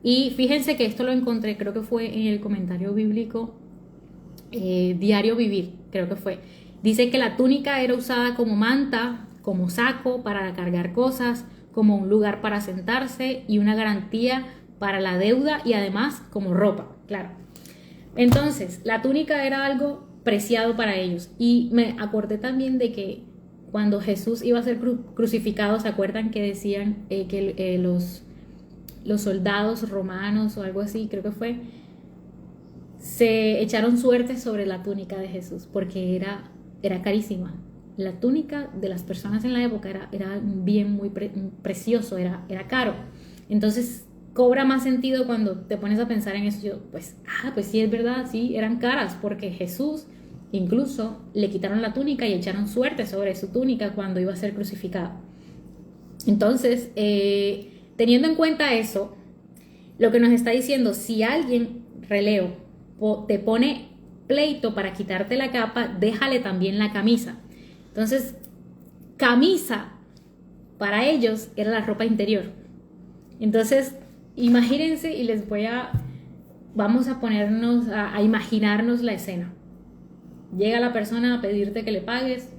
Y fíjense que esto lo encontré, creo que fue en el comentario bíblico Diario Vivir, creo que fue. Dice que la túnica era usada como manta, como saco para cargar cosas, como un lugar para sentarse y una garantía para la deuda, y además como ropa, claro. Entonces, la túnica era algo preciado para ellos. Y me acordé también de que cuando Jesús iba a ser crucificado, ¿se acuerdan que decían que los soldados romanos o algo así, creo que fue, se echaron suerte sobre la túnica de Jesús, porque era carísima? La túnica de las personas en la época era bien muy precioso, era caro. Entonces cobra más sentido cuando te pones a pensar en eso. Yo, pues sí, es verdad, sí, eran caras, porque Jesús incluso le quitaron la túnica y echaron suerte sobre su túnica cuando iba a ser crucificado. Entonces, teniendo en cuenta eso, lo que nos está diciendo, si alguien, releo, te pone pleito para quitarte la capa, déjale también la camisa. Entonces, camisa para ellos era la ropa interior. Entonces, imagínense y vamos a ponernos a imaginarnos la escena. Llega la persona a pedirte que le pagues,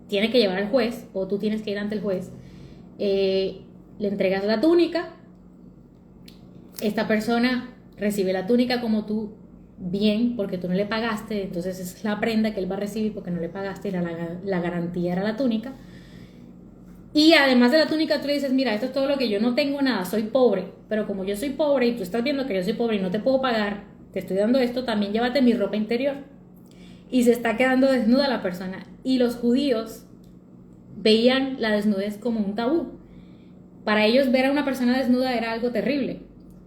tiene que llevar al juez o tú tienes que ir ante el juez, le entregas la túnica, esta persona recibe la túnica como tú, bien, porque tú no le pagaste, entonces es la prenda que él va a recibir porque no le pagaste y la garantía era la túnica. Y además de la túnica tú le dices, mira, esto es todo lo que yo no tengo nada, soy pobre, pero como yo soy pobre y tú estás viendo que yo soy pobre y no te puedo pagar, te estoy dando esto, también llévate mi ropa interior. Y se está quedando desnuda la persona. Y los judíos veían la desnudez como un tabú. Para ellos ver a una persona desnuda era algo terrible.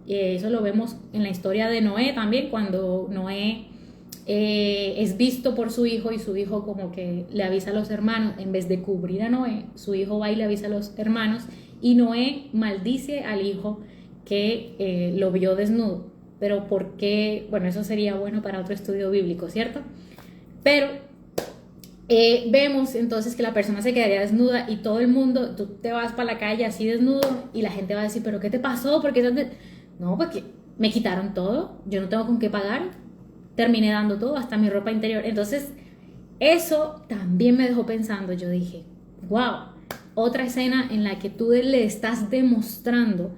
Y eso lo vemos en la historia de Noé también, cuando Noé es visto por su hijo y su hijo como que le avisa a los hermanos, en vez de cubrir a Noé, su hijo va y le avisa a los hermanos y Noé maldice al hijo que lo vio desnudo. Pero ¿por qué? Bueno, eso sería bueno para otro estudio bíblico, ¿cierto? Pero vemos entonces que la persona se quedaría desnuda y todo el mundo, tú te vas para la calle así desnudo y la gente va a decir, ¿pero qué te pasó? ¿Por qué no, porque me quitaron todo, yo no tengo con qué pagar, terminé dando todo, hasta mi ropa interior. Entonces, eso también me dejó pensando. Yo dije, wow, otra escena en la que tú le estás demostrando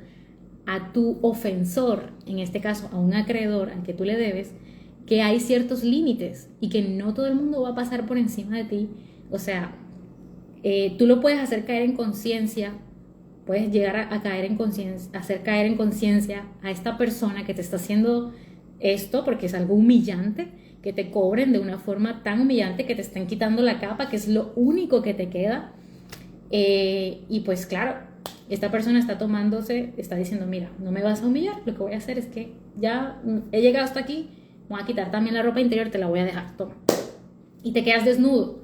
a tu ofensor, en este caso a un acreedor al que tú le debes, que hay ciertos límites y que no todo el mundo va a pasar por encima de ti. O sea, tú lo puedes hacer caer en conciencia, puedes llegar a caer en conciencia, hacer caer en conciencia a esta persona que te está haciendo esto, porque es algo humillante, que te cobren de una forma tan humillante, que te estén quitando la capa, que es lo único que te queda. Y pues claro, esta persona está diciendo, mira, no me vas a humillar, lo que voy a hacer es que ya he llegado hasta aquí, voy a quitar también la ropa interior, te la voy a dejar, toma. Y te quedas desnudo.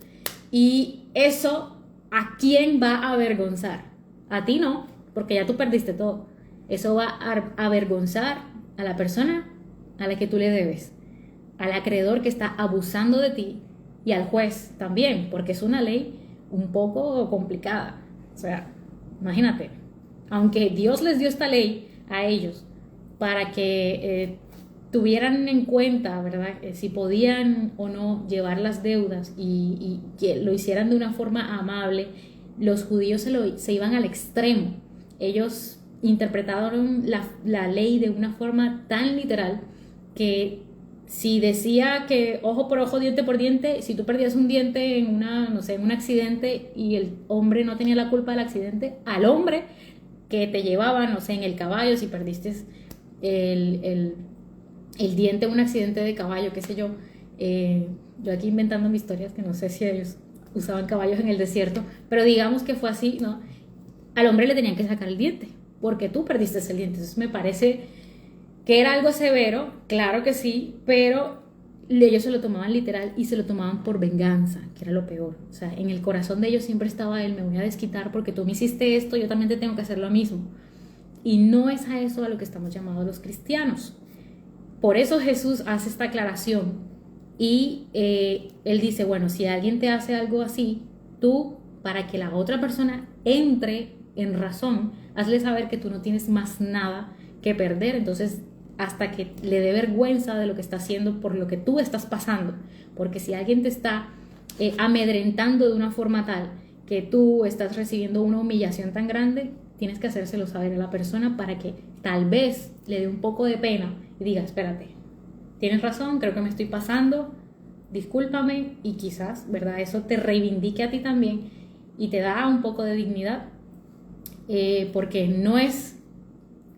Y eso, ¿a quién va a avergonzar? A ti no, porque ya tú perdiste todo. Eso va a avergonzar a la persona a la que tú le debes, al acreedor que está abusando de ti y al juez también, porque es una ley un poco complicada. O sea, imagínate, aunque Dios les dio esta ley a ellos para que tuvieran en cuenta, ¿verdad? Si podían o no llevar las deudas y que lo hicieran de una forma amable, los judíos se iban al extremo. Ellos interpretaron la ley de una forma tan literal que si decía que ojo por ojo, diente por diente, si tú perdías un diente en en un accidente y el hombre no tenía la culpa del accidente, al hombre que te llevaba, en el caballo, si perdiste el diente en un accidente de caballo, qué sé yo. Yo aquí inventando mis historias, que no sé si ellos usaban caballos en el desierto, pero digamos que fue así, ¿no? Al hombre le tenían que sacar el diente, porque tú perdiste el diente. Entonces me parece que era algo severo, claro que sí, pero ellos se lo tomaban literal y se lo tomaban por venganza, que era lo peor. O sea, en el corazón de ellos siempre estaba me voy a desquitar porque tú me hiciste esto, yo también te tengo que hacer lo mismo. Y no es a eso a lo que estamos llamados los cristianos. Por eso Jesús hace esta aclaración y él dice, bueno, si alguien te hace algo así, tú, para que la otra persona entre en razón, hazle saber que tú no tienes más nada que perder. Entonces, hasta que le dé vergüenza de lo que está haciendo por lo que tú estás pasando. Porque si alguien te está amedrentando de una forma tal que tú estás recibiendo una humillación tan grande, tienes que hacérselo saber a la persona para que tal vez le dé un poco de pena y diga, espérate, tienes razón, creo que me estoy pasando, discúlpame, y quizás, ¿verdad? Eso te reivindique a ti también y te da un poco de dignidad, porque no es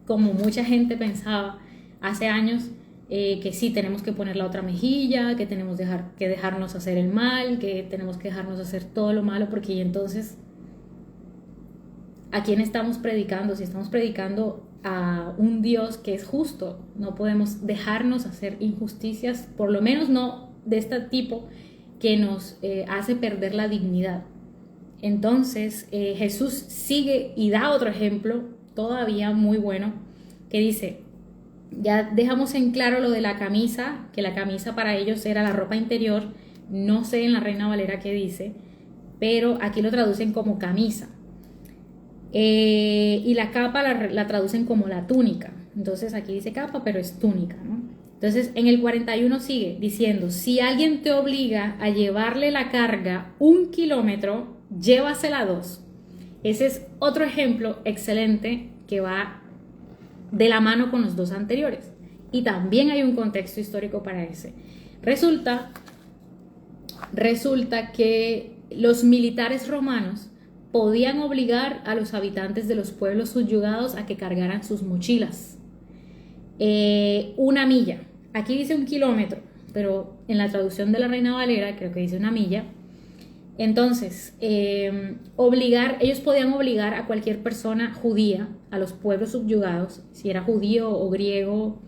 como mucha gente pensaba hace años, que sí tenemos que poner la otra mejilla, que tenemos que dejarnos hacer el mal, que tenemos que dejarnos hacer todo lo malo, porque y entonces, ¿a quién estamos predicando? Si estamos predicando a un Dios que es justo. No podemos dejarnos hacer injusticias, por lo menos no de este tipo que nos hace perder la dignidad. Entonces Jesús sigue y da otro ejemplo todavía muy bueno que dice, ya dejamos en claro lo de la camisa, que la camisa para ellos era la ropa interior, no sé en la Reina Valera qué dice, pero aquí lo traducen como camisa. Y la capa la traducen como la túnica. Entonces aquí dice capa, pero es túnica, ¿no? Entonces en el 41 sigue diciendo, si alguien te obliga a llevarle la carga 1 kilómetro, llévasela 2. Ese es otro ejemplo excelente que va de la mano con los dos anteriores. Y también hay un contexto histórico para ese. Resulta que los militares romanos podían obligar a los habitantes de los pueblos subyugados a que cargaran sus mochilas. 1 milla. Aquí dice 1 kilómetro, pero en la traducción de la Reina Valera creo que dice 1 milla. Entonces, ellos podían obligar a cualquier persona judía, a los pueblos subyugados, si era judío o griego,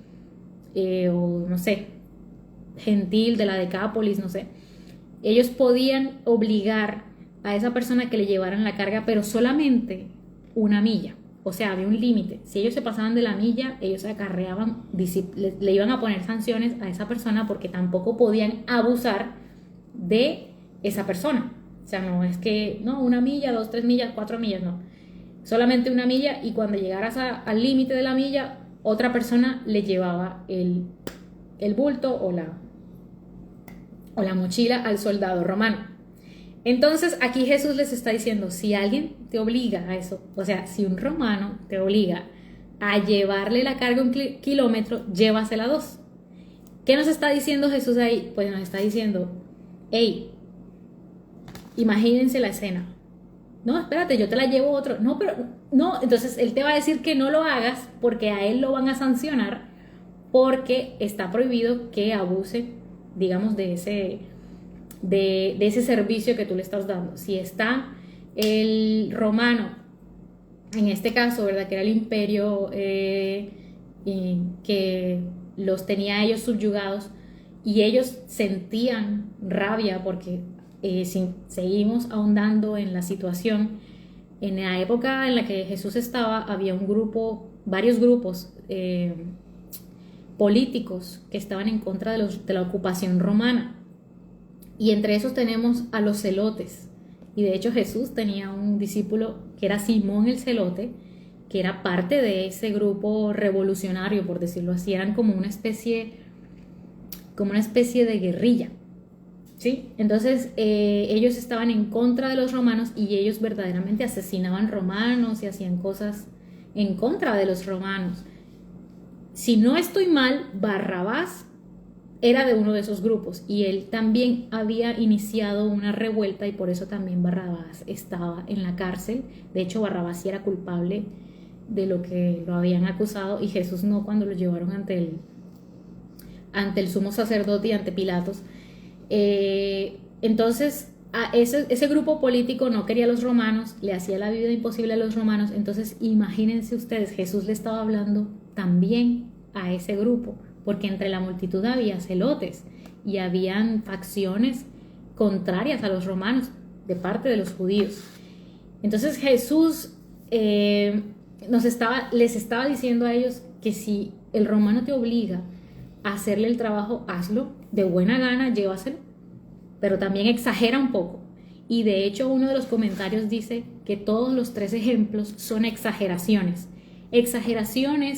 o no sé, gentil de la Decápolis, no sé. Ellos podían obligar a esa persona que le llevaran la carga, pero solamente 1 milla. O sea, había un límite. Si ellos se pasaban de la milla, ellos acarreaban, le iban a poner sanciones a esa persona porque tampoco podían abusar de esa persona. O sea, no es que, no, 1 milla, 2, 3 millas, 4 millas, no. Solamente 1 milla y cuando llegaras al límite de la milla, otra persona le llevaba el bulto o la mochila al soldado romano. Entonces aquí Jesús les está diciendo, si alguien te obliga a eso, o sea, si un romano te obliga a llevarle la carga 1 kilómetro, llévasela 2. ¿Qué nos está diciendo Jesús ahí? Pues nos está diciendo, hey, imagínense la escena. No, espérate, yo te la llevo otro. No, pero no, entonces él te va a decir que no lo hagas porque a él lo van a sancionar porque está prohibido que abuse, digamos, de ese servicio que tú le estás dando. Si está el romano, en este caso, ¿verdad? Que era el imperio que los tenía a ellos subyugados y ellos sentían rabia porque si seguimos ahondando en la situación, en la época en la que Jesús estaba, había varios grupos políticos que estaban en contra de la ocupación romana. Y entre esos tenemos a los celotes. Y de hecho Jesús tenía un discípulo que era Simón el Celote, que era parte de ese grupo revolucionario, por decirlo así. Eran como una especie de guerrilla, ¿sí? Entonces ellos estaban en contra de los romanos y ellos verdaderamente asesinaban romanos y hacían cosas en contra de los romanos. Si no estoy mal, Barrabás era de uno de esos grupos y él también había iniciado una revuelta y por eso también Barrabás estaba en la cárcel. De hecho, Barrabás sí era culpable de lo que lo habían acusado y Jesús no, cuando lo llevaron ante el sumo sacerdote y ante Pilatos. Entonces, ese grupo político no quería a los romanos, le hacía la vida imposible a los romanos. Entonces, imagínense ustedes, Jesús le estaba hablando también a ese grupo, porque entre la multitud había celotes y habían facciones contrarias a los romanos de parte de los judíos. Entonces Jesús les estaba diciendo a ellos que si el romano te obliga a hacerle el trabajo, hazlo, de buena gana, llévaselo, pero también exagera un poco. Y de hecho uno de los comentarios dice que todos los 3 ejemplos son exageraciones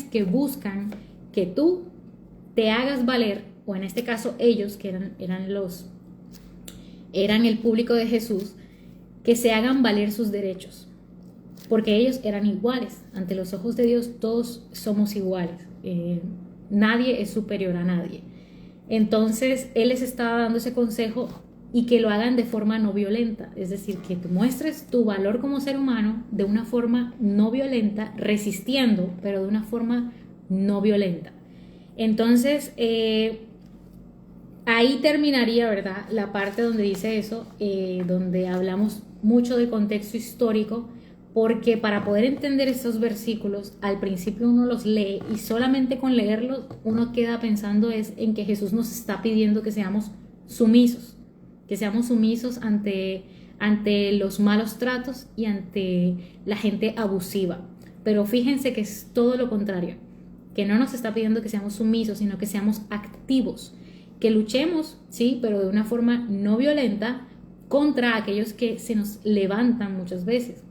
que buscan que tú te hagas valer, o en este caso ellos, que eran el público de Jesús, que se hagan valer sus derechos, porque ellos eran iguales. Ante los ojos de Dios todos somos iguales, nadie es superior a nadie. Entonces Él les estaba dando ese consejo y que lo hagan de forma no violenta, es decir, que tú muestres tu valor como ser humano de una forma no violenta, resistiendo, pero de una forma no violenta. Entonces, ahí terminaría, ¿verdad?, la parte donde dice eso, donde hablamos mucho de contexto histórico, porque para poder entender estos versículos, al principio uno los lee y solamente con leerlos uno queda pensando es en que Jesús nos está pidiendo que seamos sumisos ante los malos tratos y ante la gente abusiva. Pero fíjense que es todo lo contrario, que no nos está pidiendo que seamos sumisos, sino que seamos activos, que luchemos, sí, pero de una forma no violenta contra aquellos que se nos levantan muchas veces.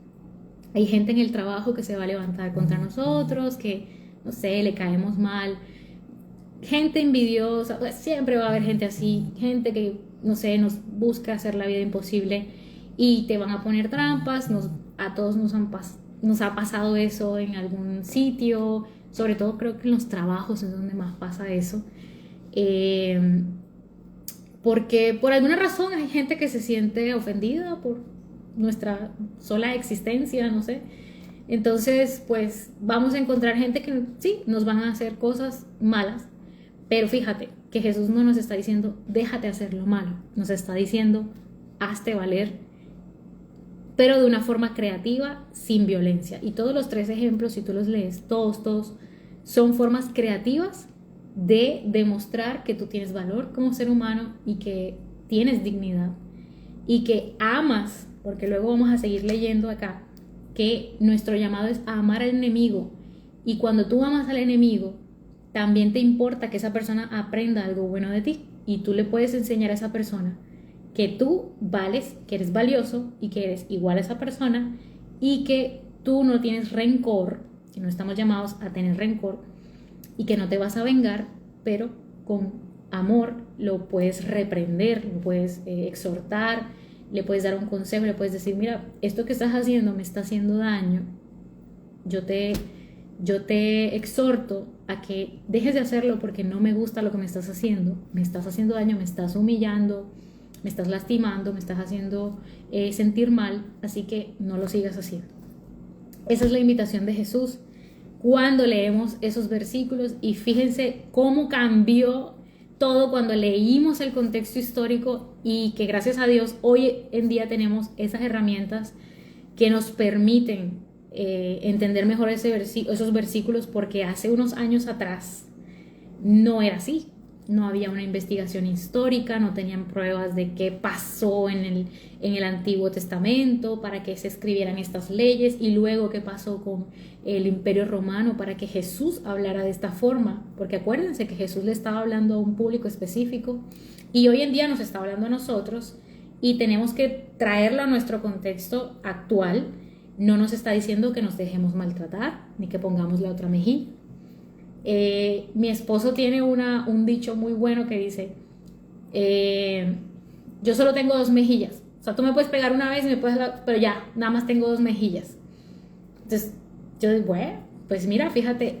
Hay gente en el trabajo que se va a levantar contra nosotros, que, no sé, le caemos mal. Gente envidiosa, pues siempre va a haber gente así, gente que, no sé, nos busca hacer la vida imposible y te van a poner trampas. A todos nos ha pasado eso en algún sitio, sobre todo creo que en los trabajos es donde más pasa eso. Porque por alguna razón hay gente que se siente ofendida por nuestra sola existencia, no sé. Entonces, pues vamos a encontrar gente que sí, nos van a hacer cosas malas, pero fíjate que Jesús no nos está diciendo, déjate hacer lo malo, nos está diciendo, hazte valer, pero de una forma creativa, sin violencia. Y todos los 3 ejemplos, si tú los lees, todos son formas creativas de demostrar que tú tienes valor como ser humano y que tienes dignidad y que amas, porque luego vamos a seguir leyendo acá que nuestro llamado es a amar al enemigo, y cuando tú amas al enemigo también te importa que esa persona aprenda algo bueno de ti, y tú le puedes enseñar a esa persona que tú vales, que eres valioso y que eres igual a esa persona y que tú no tienes rencor, que no estamos llamados a tener rencor y que no te vas a vengar, pero con amor lo puedes reprender, lo puedes exhortar, le puedes dar un consejo, le puedes decir, mira, esto que estás haciendo me está haciendo daño, yo te exhorto a que dejes de hacerlo porque no me gusta lo que me estás haciendo daño, me estás humillando, me estás lastimando, me estás haciendo sentir mal, así que no lo sigas haciendo. Esa es la invitación de Jesús cuando leemos esos versículos, y fíjense cómo cambió todo cuando leímos el contexto histórico, y que gracias a Dios hoy en día tenemos esas herramientas que nos permiten entender mejor esos versículos, porque hace unos años atrás no era así. No había una investigación histórica, no tenían pruebas de qué pasó en el Antiguo Testamento para que se escribieran estas leyes, y luego qué pasó con el Imperio Romano para que Jesús hablara de esta forma, porque acuérdense que Jesús le estaba hablando a un público específico y hoy en día nos está hablando a nosotros, y tenemos que traerlo a nuestro contexto actual. No nos está diciendo que nos dejemos maltratar ni que pongamos la otra mejilla. Mi esposo tiene un dicho muy bueno que dice, yo solo tengo 2 mejillas, o sea, tú me puedes pegar una vez pero ya, nada más tengo 2 mejillas. Entonces yo digo, bueno, pues mira, fíjate,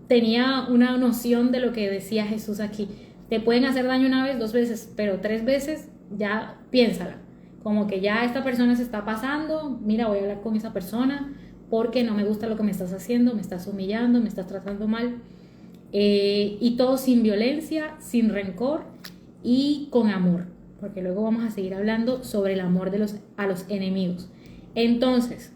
tenía una noción de lo que decía Jesús aquí. Te pueden hacer daño una vez, 2 veces, pero 3 veces ya piénsala, como que ya esta persona se está pasando, mira, voy a hablar con esa persona porque no me gusta lo que me estás haciendo, me estás humillando, me estás tratando mal. Y todo sin violencia, sin rencor y con amor, porque luego vamos a seguir hablando sobre el amor a los enemigos. Entonces,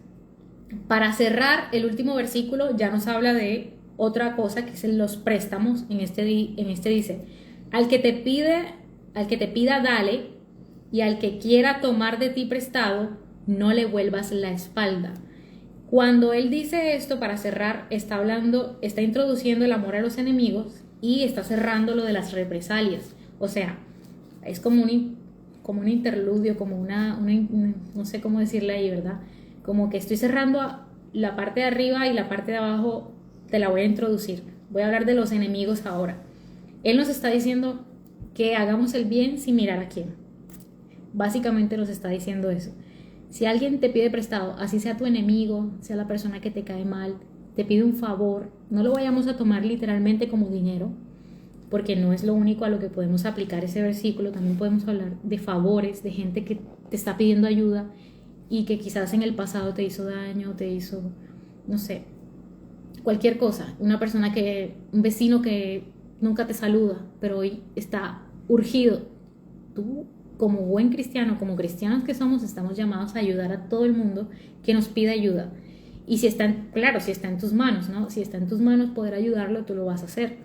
para cerrar, el último versículo ya nos habla de otra cosa, que es los préstamos. En este dice, al que te pida dale, y al que quiera tomar de ti prestado no le vuelvas la espalda. Cuando él dice esto, para cerrar, está introduciendo el amor a los enemigos y está cerrando lo de las represalias. O sea, es como un interludio, como no sé cómo decirle ahí, ¿verdad? Como que estoy cerrando la parte de arriba y la parte de abajo te la voy a introducir. Voy a hablar de los enemigos ahora. Él nos está diciendo que hagamos el bien sin mirar a quién. Básicamente nos está diciendo eso. Si alguien te pide prestado, así sea tu enemigo, sea la persona que te cae mal, te pide un favor, no lo vayamos a tomar literalmente como dinero, porque no es lo único a lo que podemos aplicar ese versículo. También podemos hablar de favores, de gente que te está pidiendo ayuda y que quizás en el pasado te hizo daño, te hizo, no sé, cualquier cosa. Un vecino que nunca te saluda, pero hoy está urgido. Tú, como buen cristiano, como cristianos que somos, estamos llamados a ayudar a todo el mundo que nos pida ayuda. Y si está, claro, si está en tus manos, ¿no? Si está en tus manos poder ayudarlo, tú lo vas a hacer.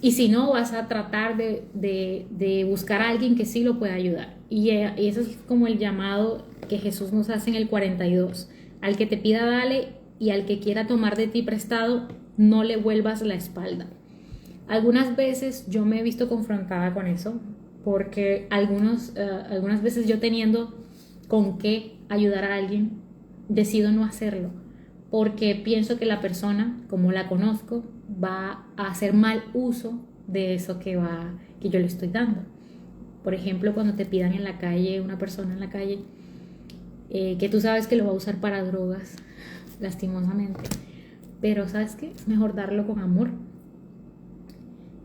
Y si no, vas a tratar de buscar a alguien que sí lo pueda ayudar. Y eso es como el llamado que Jesús nos hace en el 42. Al que te pida, dale, y al que quiera tomar de ti prestado, no le vuelvas la espalda. Algunas veces yo me he visto confrontada con eso, porque algunas veces yo teniendo con qué ayudar a alguien, decido no hacerlo, porque pienso que la persona, como la conozco, va a hacer mal uso de eso que yo le estoy dando. Por ejemplo, cuando te pidan en la calle, una persona en la calle, que tú sabes que lo va a usar para drogas, lastimosamente, pero ¿sabes qué? Es mejor darlo con amor,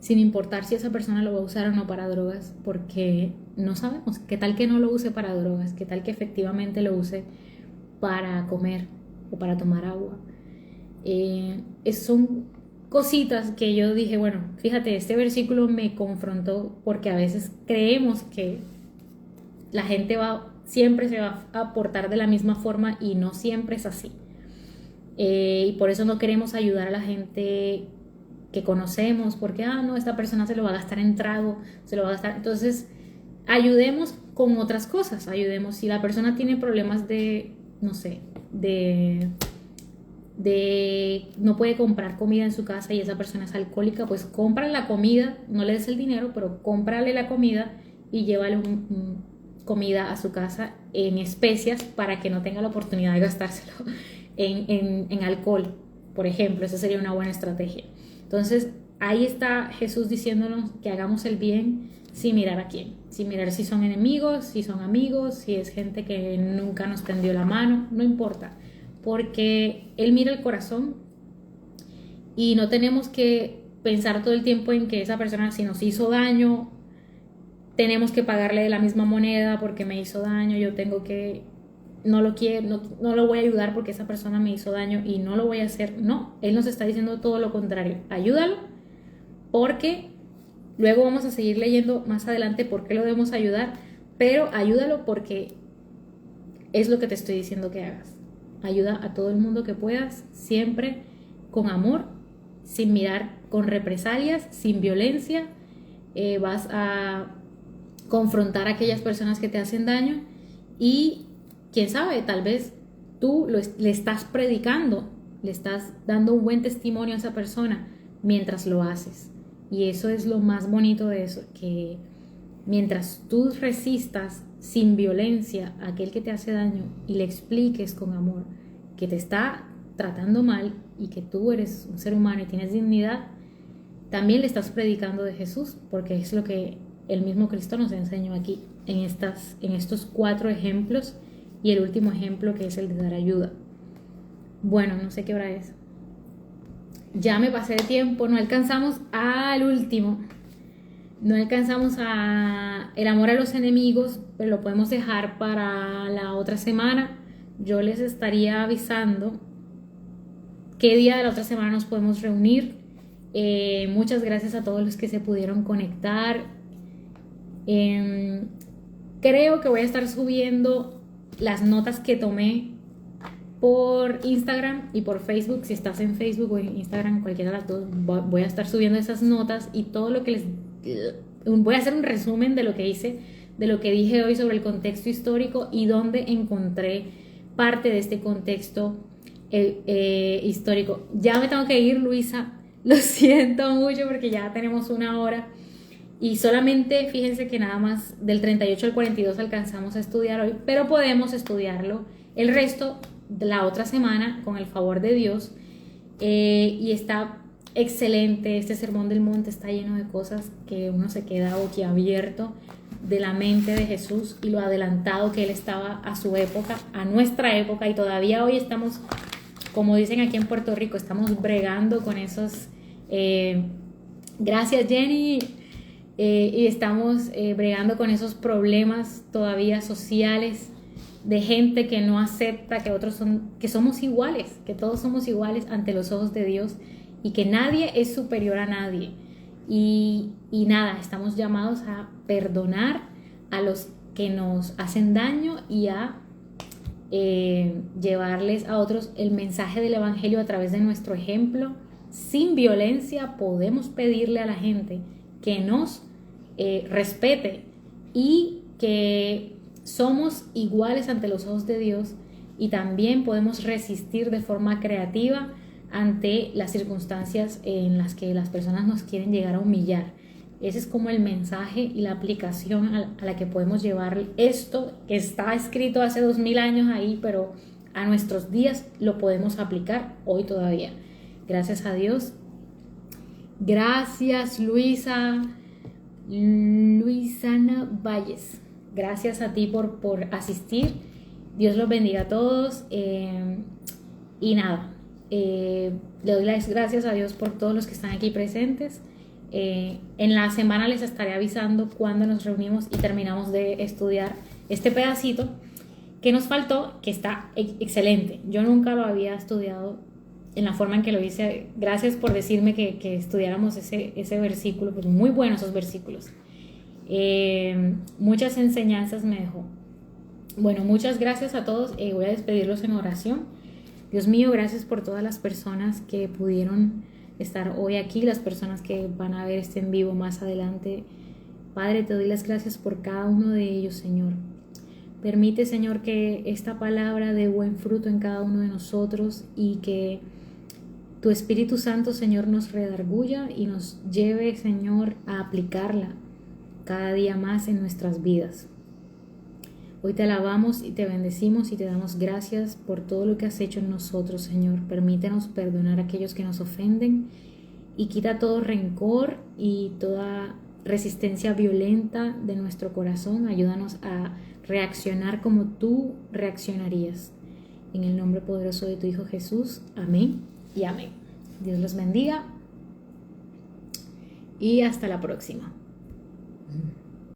sin importar si esa persona lo va a usar o no para drogas, porque no sabemos, qué tal que no lo use para drogas, qué tal que efectivamente lo use para comer o para tomar agua. Son cositas que yo dije, bueno, fíjate, este versículo me confrontó, porque a veces creemos que la gente siempre se va a portar de la misma forma, y no siempre es así. Y por eso no queremos ayudar a la gente que conocemos, porque, no, esta persona se lo va a gastar en trago, se lo va a gastar. Entonces, ayudemos con otras cosas, ayudemos. Si la persona tiene problemas no sé, no puede comprar comida en su casa y esa persona es alcohólica, pues cómprale la comida, no le des el dinero, pero cómprale la comida y llévale comida a su casa en especias, para que no tenga la oportunidad de gastárselo en alcohol, por ejemplo. Esa sería una buena estrategia. Entonces, ahí está Jesús diciéndonos que hagamos el bien sin mirar a quién, sin mirar si son enemigos, si son amigos, si es gente que nunca nos tendió la mano, no importa, porque Él mira el corazón, y no tenemos que pensar todo el tiempo en que esa persona, si nos hizo daño, tenemos que pagarle de la misma moneda porque me hizo daño. Yo tengo que, no lo quiero, no lo voy a ayudar porque esa persona me hizo daño y no lo voy a hacer. No, Él nos está diciendo todo lo contrario. Ayúdalo, porque luego vamos a seguir leyendo más adelante por qué lo debemos ayudar, pero ayúdalo porque es lo que te estoy diciendo que hagas. Ayuda a todo el mundo que puedas, siempre con amor, sin mirar con represalias, sin violencia. Vas a confrontar a aquellas personas que te hacen daño, y quién sabe, tal vez tú le estás predicando, le estás dando un buen testimonio a esa persona mientras lo haces. Y eso es lo más bonito de eso, que mientras tú resistas sin violencia a aquel que te hace daño y le expliques con amor que te está tratando mal y que tú eres un ser humano y tienes dignidad, también le estás predicando de Jesús, porque es lo que el mismo Cristo nos enseñó aquí en estos 4 ejemplos, y el último ejemplo, que es el de dar ayuda. Bueno, no sé qué hora es. Ya me pasé de tiempo, no alcanzamos al último. No alcanzamos a el amor a los enemigos, pero lo podemos dejar para la otra semana. Yo les estaría avisando qué día de la otra semana nos podemos reunir. Muchas gracias a todos los que se pudieron conectar. Creo que voy a estar subiendo las notas que tomé por Instagram y por Facebook. Si estás en Facebook o en Instagram, cualquiera de las dos, voy a estar subiendo esas notas y todo lo que voy a hacer un resumen de lo que hice, de lo que dije hoy sobre el contexto histórico y dónde encontré parte de este contexto histórico. Ya me tengo que ir, Luisa, lo siento mucho porque ya tenemos 1 hora y solamente, fíjense que nada más del 38 al 42 alcanzamos a estudiar hoy, pero podemos estudiarlo el resto de la otra semana con el favor de Dios. Y está excelente. Este sermón del monte está lleno de cosas que uno se queda boquiabierto de la mente de Jesús y lo adelantado que Él estaba a su época, a nuestra época, y todavía hoy estamos, como dicen aquí en Puerto Rico, estamos bregando con esos, gracias Jenny, y estamos bregando con esos problemas todavía sociales, de gente que no acepta que somos iguales, que todos somos iguales ante los ojos de Dios y que nadie es superior a nadie. Y nada, estamos llamados a perdonar a los que nos hacen daño y a llevarles a otros el mensaje del Evangelio a través de nuestro ejemplo. Sin violencia podemos pedirle a la gente que nos respete y que somos iguales ante los ojos de Dios, y también podemos resistir de forma creativa ante las circunstancias en las que las personas nos quieren llegar a humillar. Ese es como el mensaje y la aplicación a la que podemos llevar esto que está escrito hace 2000 años ahí, pero a nuestros días lo podemos aplicar hoy todavía. Gracias a Dios. Gracias, Luisana Valles. Gracias a ti por asistir. Dios los bendiga a todos. Y nada, le doy las gracias a Dios por todos los que están aquí presentes. En la semana les estaré avisando cuando nos reunimos y terminamos de estudiar este pedacito que nos faltó, que está excelente. Yo nunca lo había estudiado en la forma en que lo hice. Gracias por decirme que estudiáramos ese versículo, pues muy buenos esos versículos. Muchas enseñanzas me dejó. Bueno, muchas gracias a todos. Voy a despedirlos en oración. Dios mío, gracias por todas las personas que pudieron estar hoy aquí, las personas que van a ver este en vivo más adelante. Padre, te doy las gracias por cada uno de ellos, Señor. Permite, Señor, que esta palabra dé buen fruto en cada uno de nosotros y que tu Espíritu Santo, Señor, nos redarguya y nos lleve, Señor, a aplicarla cada día más en nuestras vidas. Hoy te alabamos y te bendecimos y te damos gracias por todo lo que has hecho en nosotros, Señor. Permítenos perdonar a aquellos que nos ofenden y quita todo rencor y toda resistencia violenta de nuestro corazón. Ayúdanos a reaccionar como tú reaccionarías. En el nombre poderoso de tu Hijo Jesús. Amén y amén. Dios los bendiga y hasta la próxima.